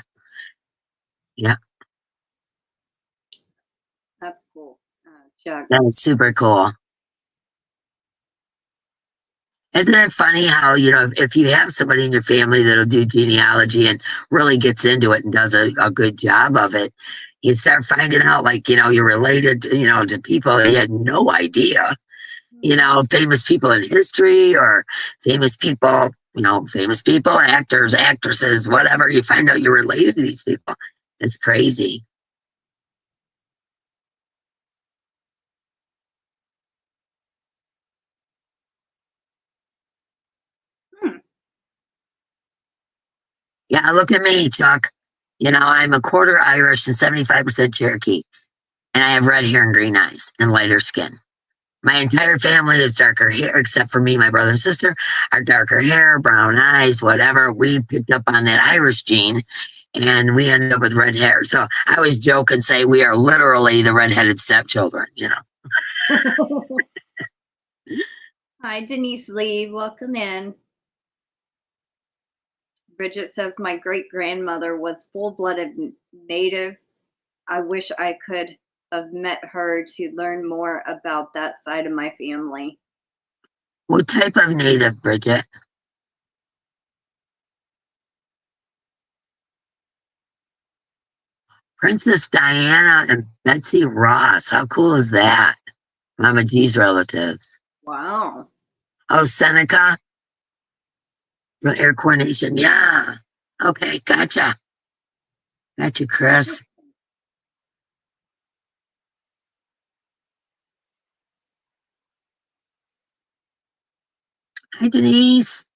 Yeah, That's cool. Chuck. that's super cool. Isn't it funny how, if you have somebody in your family that'll do genealogy and really gets into it and does a good job of it, you start finding out, like, you're related to people you had no idea, famous people in history or famous people, actors, actresses, whatever. You find out you're related to these people. It's crazy. Hmm. Yeah, look at me, Chuck. I'm a quarter Irish and 75% Cherokee, and I have red hair and green eyes and lighter skin. My entire family is darker hair, except for me, my brother and sister are darker hair, brown eyes, whatever. We picked up on that Irish gene and we ended up with red hair. So I always joke and say we are literally the redheaded stepchildren. Hi, Denise Lee. Welcome in. Bridget says, my great grandmother was full-blooded native. I wish I could have met her to learn more about that side of my family. What type of native, Bridget? Princess Diana and Betsy Ross. How cool is that? Mama G's relatives. Wow. Oh, Seneca from Air Coordination. Yeah. Okay, gotcha. Gotcha, Chris. Hi, Denise.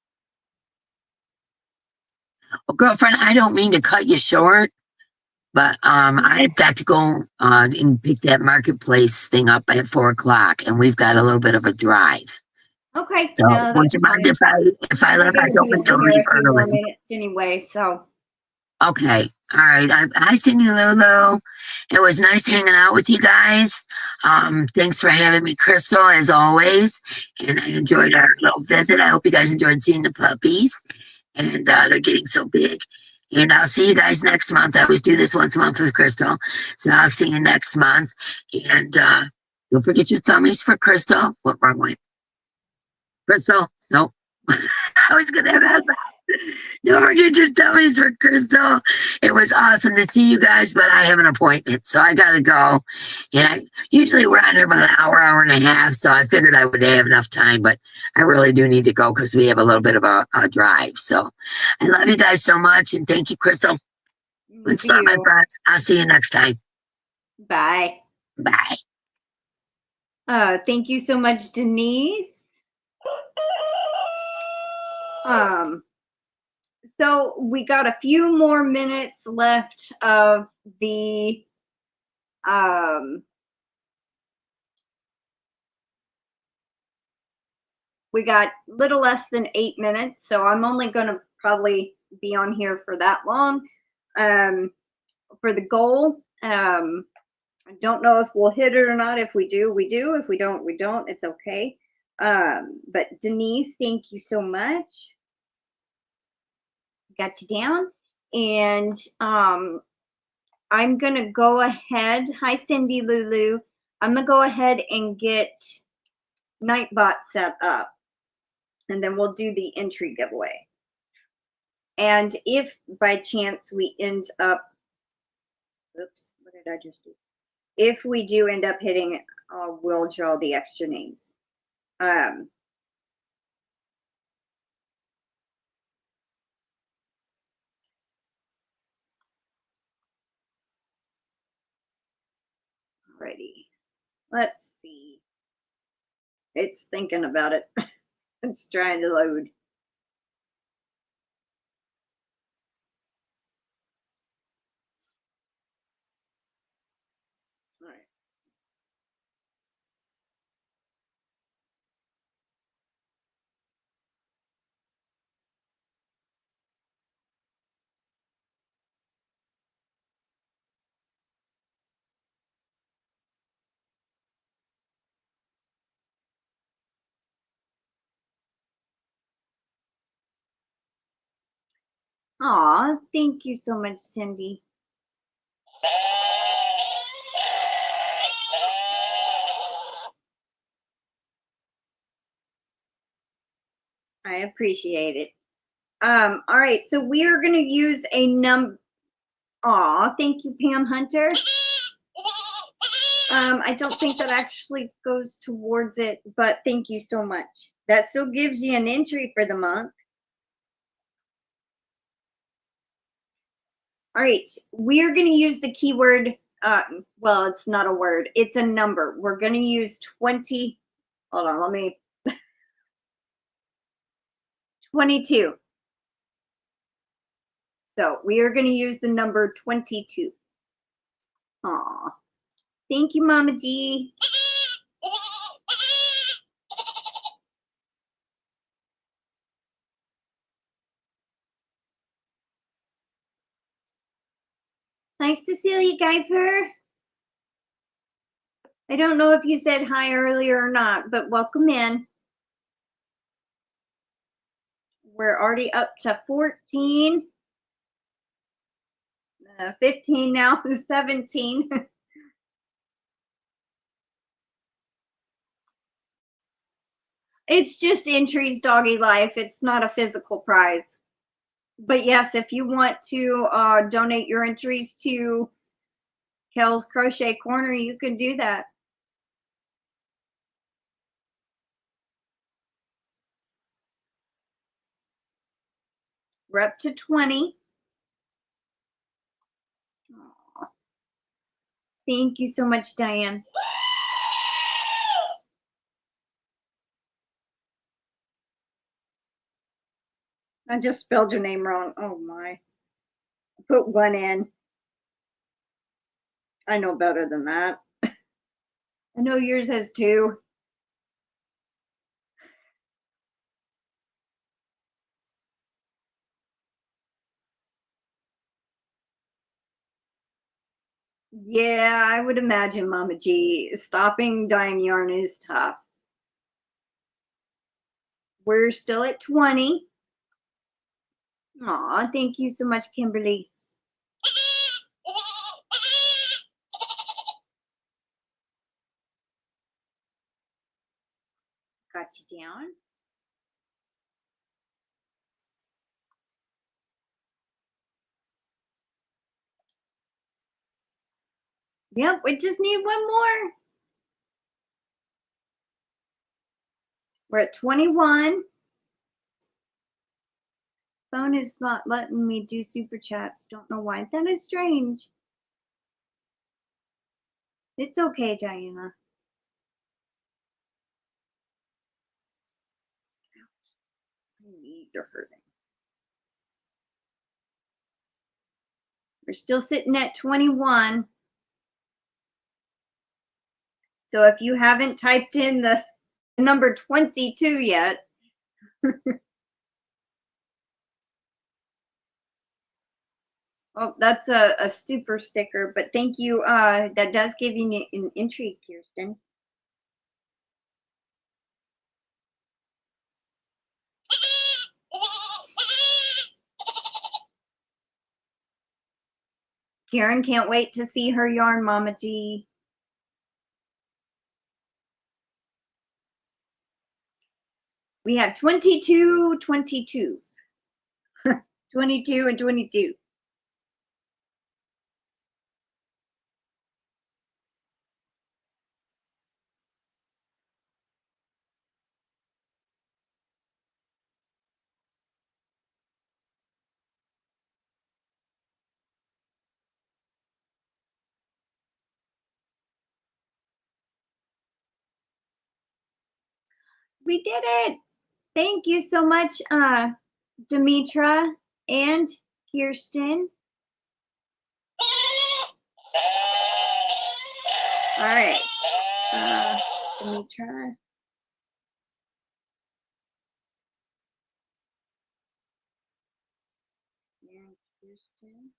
Well, girlfriend, I don't mean to cut you short, but I've got to go and pick that marketplace thing up at 4:00, and we've got a little bit of a drive. Okay. So, No, would that's you mind fine. if I I'm left? going I to don't be want to on here leave a few more early. minutes anyway, so. Okay. All right. Hi, Cindy Lulu. It was nice hanging out with you guys. Thanks for having me, Crystal, as always. And I enjoyed our little visit. I hope you guys enjoyed seeing the puppies. And they're getting so big. And I'll see you guys next month. I always do this once a month with Crystal. So I'll see you next month. And don't forget your thummies for Crystal. What wrong way? Crystal? Nope. I was going to have that. Don't forget your thummies for Crystal. It was awesome to see you guys, but I have an appointment, so I gotta go. And usually we're on here about an hour, hour and a half, so I figured I would have enough time, but I really do need to go because we have a little bit of a drive. So I love you guys so much, and thank you, Crystal. Let's start, my friends. I'll see you next time. Bye. Bye. Thank you so much, Denise. So we got a few more minutes left of the we got little less than 8 minutes, so I'm only going to probably be on here for that long. For the goal, I don't know if we'll hit it or not. If we do, we do. If we don't, we don't. It's okay. But Denise, thank you so much. Got you down. And I'm going to go ahead. Hi, Cindy Lulu. I'm going to go ahead and get Nightbot set up. And then we'll do the entry giveaway. And if by chance we end up, oops, what did I just do? If we do end up hitting, we'll draw the extra names. Alrighty. Let's see. It's thinking about it. It's trying to load. All right. Aw, thank you so much, Cindy. I appreciate it. All right, so we are going to use a Aw, thank you, Pam Hunter. I don't think that actually goes towards it, but thank you so much. That still gives you an entry for the month. All right, we're going to use the keyword, well, it's not a word, it's a number. We're going to use 20, hold on, let me, 22. So we are going to use the number 22. Aw, thank you, Mama G. Nice to see you, Guyper. I don't know if you said hi earlier or not, but welcome in. We're already up to 14, 15 now, 17. It's just entries, doggy life. It's not a physical prize. But yes, if you want to donate your entries to Kel's Crochet Corner, you can do that. We're up to 20. Aww. Thank you so much, Diane. I just spelled your name wrong. Oh my. Put one in. I know better than that. I know yours has 2. Yeah, I would imagine, Mama G. Stopping dyeing yarn is tough. We're still at 20. Aw, thank you so much, Kimberly. Got you down. Yep, we just need one more. We're at 21. Phone is not letting me do super chats. Don't know why. That is strange. It's okay, Diana. My knees are hurting. We're still sitting at 21. So if you haven't typed in the number 22 yet, oh, that's a super sticker, but thank you. That does give you an entry, Kirsten. Karen can't wait to see her yarn, Mama G. We have 22 22s. 22 and 22. We did it. Thank you so much, Demetra and Kirsten. All right, Demetra. And Kirsten.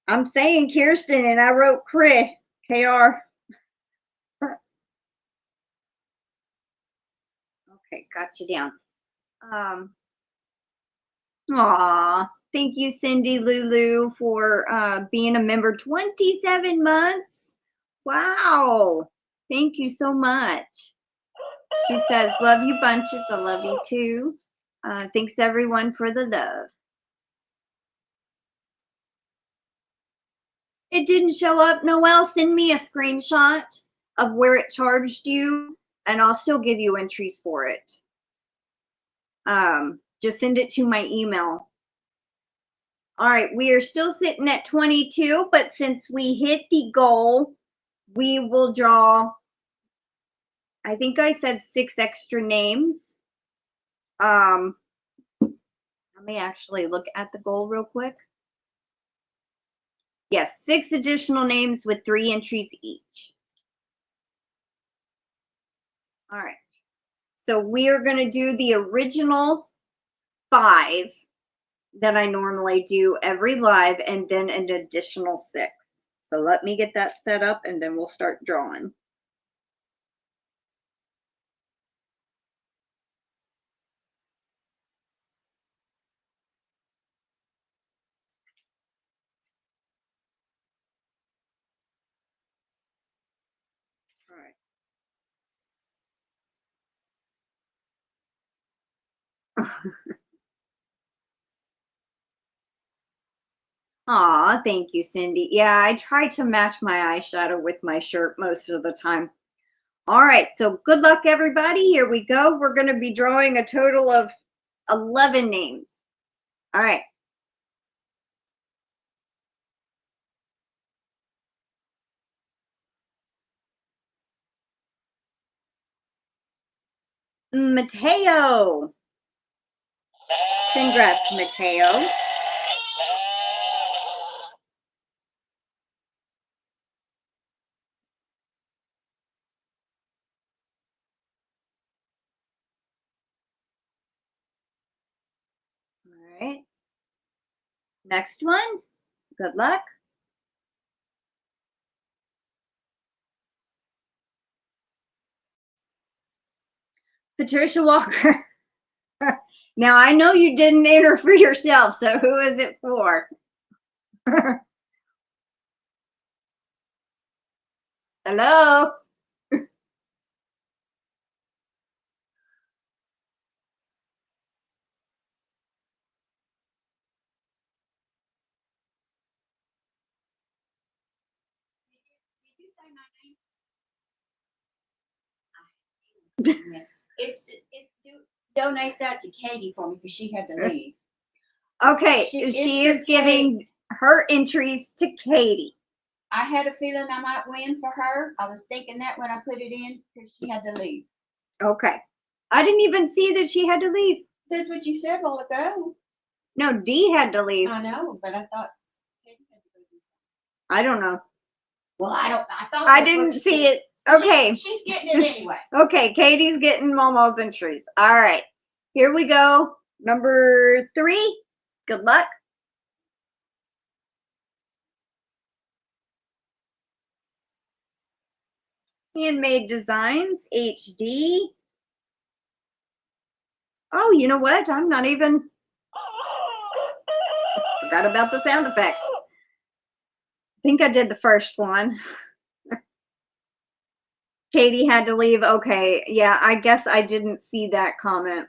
I'm saying Kirsten and I wrote Chriss, KR. Okay, got you down. Aw, thank you, Cindy Lulu, for being a member 27 months. Wow. Thank you so much. She says, love you bunches. I love you too. Thanks everyone for the love. It didn't show up. Noelle, send me a screenshot of where it charged you, and I'll still give you entries for it. Just send it to my email. All right, we are still sitting at 22, but since we hit the goal, we will draw, I think I said 6 extra names. Let me actually look at the goal real quick. Yes, 6 additional names with 3 entries each. All right. So we are going to do the original 5 that I normally do every live, and then an additional 6. So let me get that set up and then we'll start drawing. All right. Aw, thank you, Cindy. Yeah, I try to match my eyeshadow with my shirt most of the time. All right, so good luck, everybody. Here we go. We're going to be drawing a total of 11 names. All right. Mateo. Congrats, Mateo. All right. Next one. Good luck. Patricia Walker. Now, I know you didn't enter for yourself, so who is it for? Hello? Donate that to Katie for me because she had to leave. Okay, she is giving her entries to Katie. I had a feeling I might win for her. I was thinking that when I put it in because she had to leave. Okay. I didn't even see that she had to leave. That's what you said a while ago. No, Dee had to leave. I know, but I thought Katie had to go do something. I don't know. Well, I thought I didn't see it. Okay. She's getting it anyway. Okay, Katie's getting Momo's entries. All right. Here we go. Number 3. Good luck. Handmade Designs, HD. Oh, you know what? I'm not even. Forgot about the sound effects. I think I did the first one. Katie had to leave. Okay. Yeah, I guess I didn't see that comment.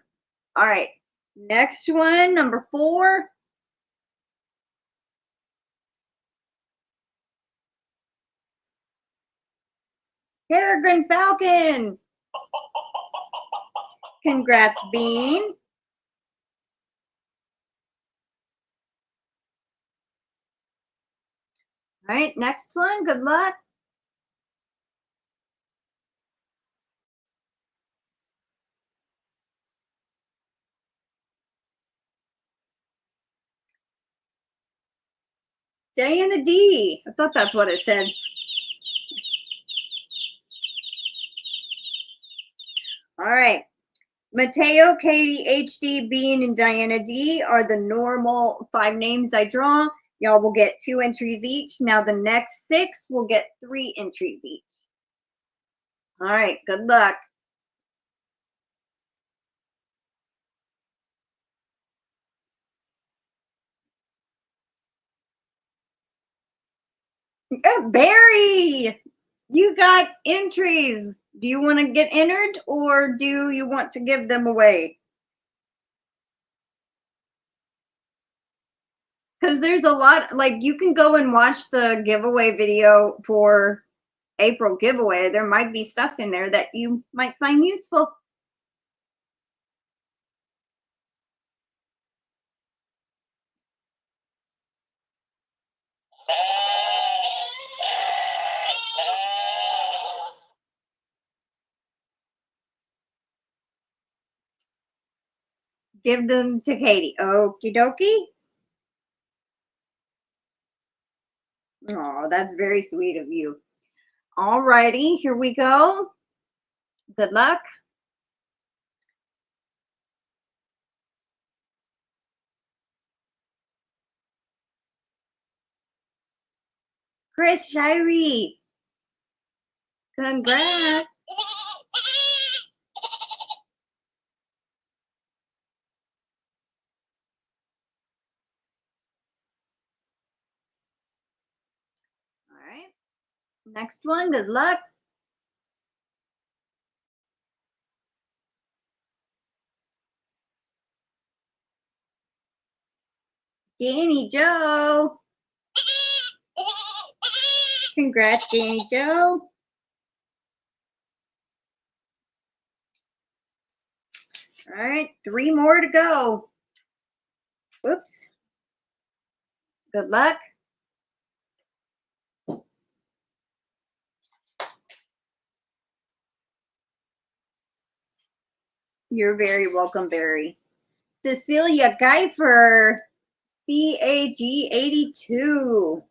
All right. Next one, number 4. Peregrine Falcon. Congrats, Bean. All right, next one. Good luck. Diana D. I thought that's what it said. All right. Mateo, Katie, HD, Bean, and Diana D are the normal 5 names I draw. Y'all will get 2 entries each. Now the next 6 will get 3 entries each. All right, good luck. Barry, you got entries. Do you want to get entered or do you want to give them away? Because there's a lot, like you can go and watch the giveaway video for April giveaway. There might be stuff in there that you might find useful. Give them to Katie. Okie dokie. Oh, that's very sweet of you. All righty, here we go. Good luck. Chriss-Shirey. Congrats. All right. Next one. Good luck. GanniJo. Congrats, GanniJo. All right, 3 more to go. Oops. Good luck. You're very welcome, Barry. Cecilia Geifer, CAG82.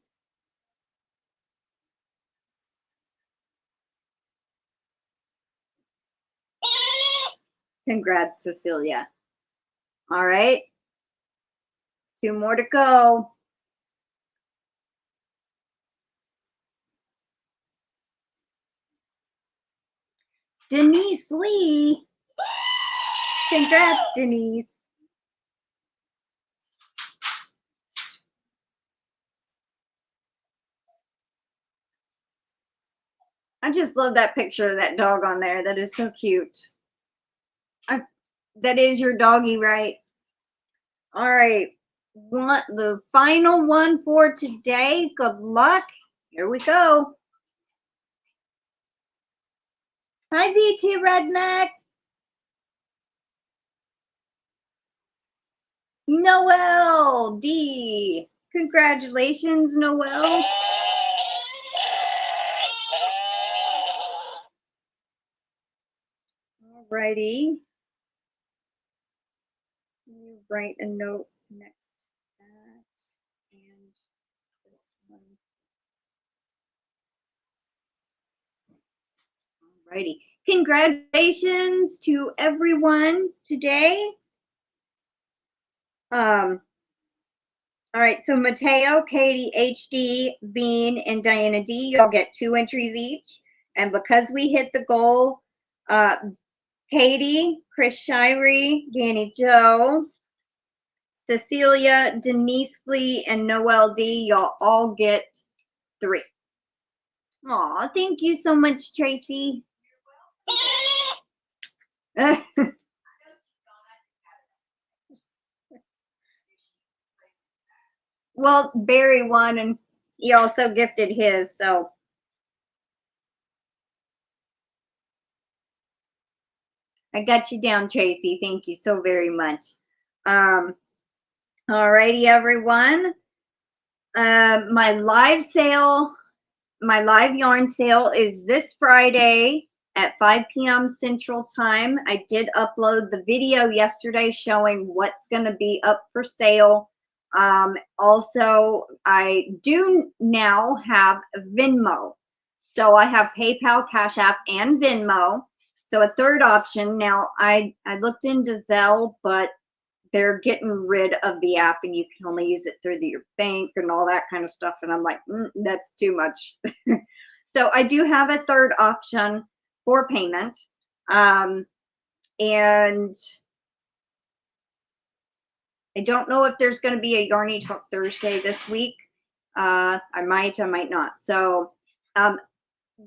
Congrats, Cecilia. All right. 2 more to go. Denyse Lee. Congrats, Denyse. I just love that picture of that dog on there. That is so cute. That is your doggy, right? All right. The final one for today. Good luck. Here we go. Hi, BT Redneck. Noel D. Congratulations, Noel. Alrighty. You write a note next to that and this one. Alrighty. Congratulations to everyone today. All right, so Mateo, Katie, HD, Bean, and Diana D, y'all get 2 entries each. And because we hit the goal, Katie, Chriss-Shirey, GanniJo, Cecilia, Denyse Lee, and Noel D, y'all all get 3. Aw, thank you so much, Tracy. Well, Barry won, and he also gifted his, so. I got you down, Tracy. Thank you so very much. All righty, everyone. My live sale, my live yarn sale is this Friday at 5 p.m. Central Time. I did upload the video yesterday showing what's going to be up for sale. Also, I do now have Venmo. So I have PayPal, Cash App, and Venmo. So a third option. Now, I looked into Zelle, but they're getting rid of the app and you can only use it through your bank and all that kind of stuff. And I'm like, that's too much. So I do have a third option for payment. And I don't know if there's going to be a Yarny Talk Thursday this week. I might not. So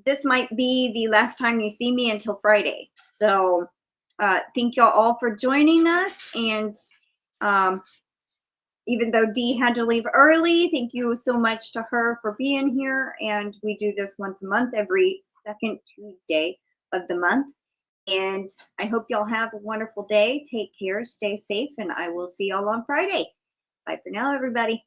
this might be the last time you see me until Friday. So thank y'all all for joining us. And even though Dee had to leave early, thank you so much to her for being here. And we do this once a month, every second Tuesday of the month. And I hope y'all have a wonderful day. Take care, stay safe, and I will see y'all on Friday. Bye for now, everybody.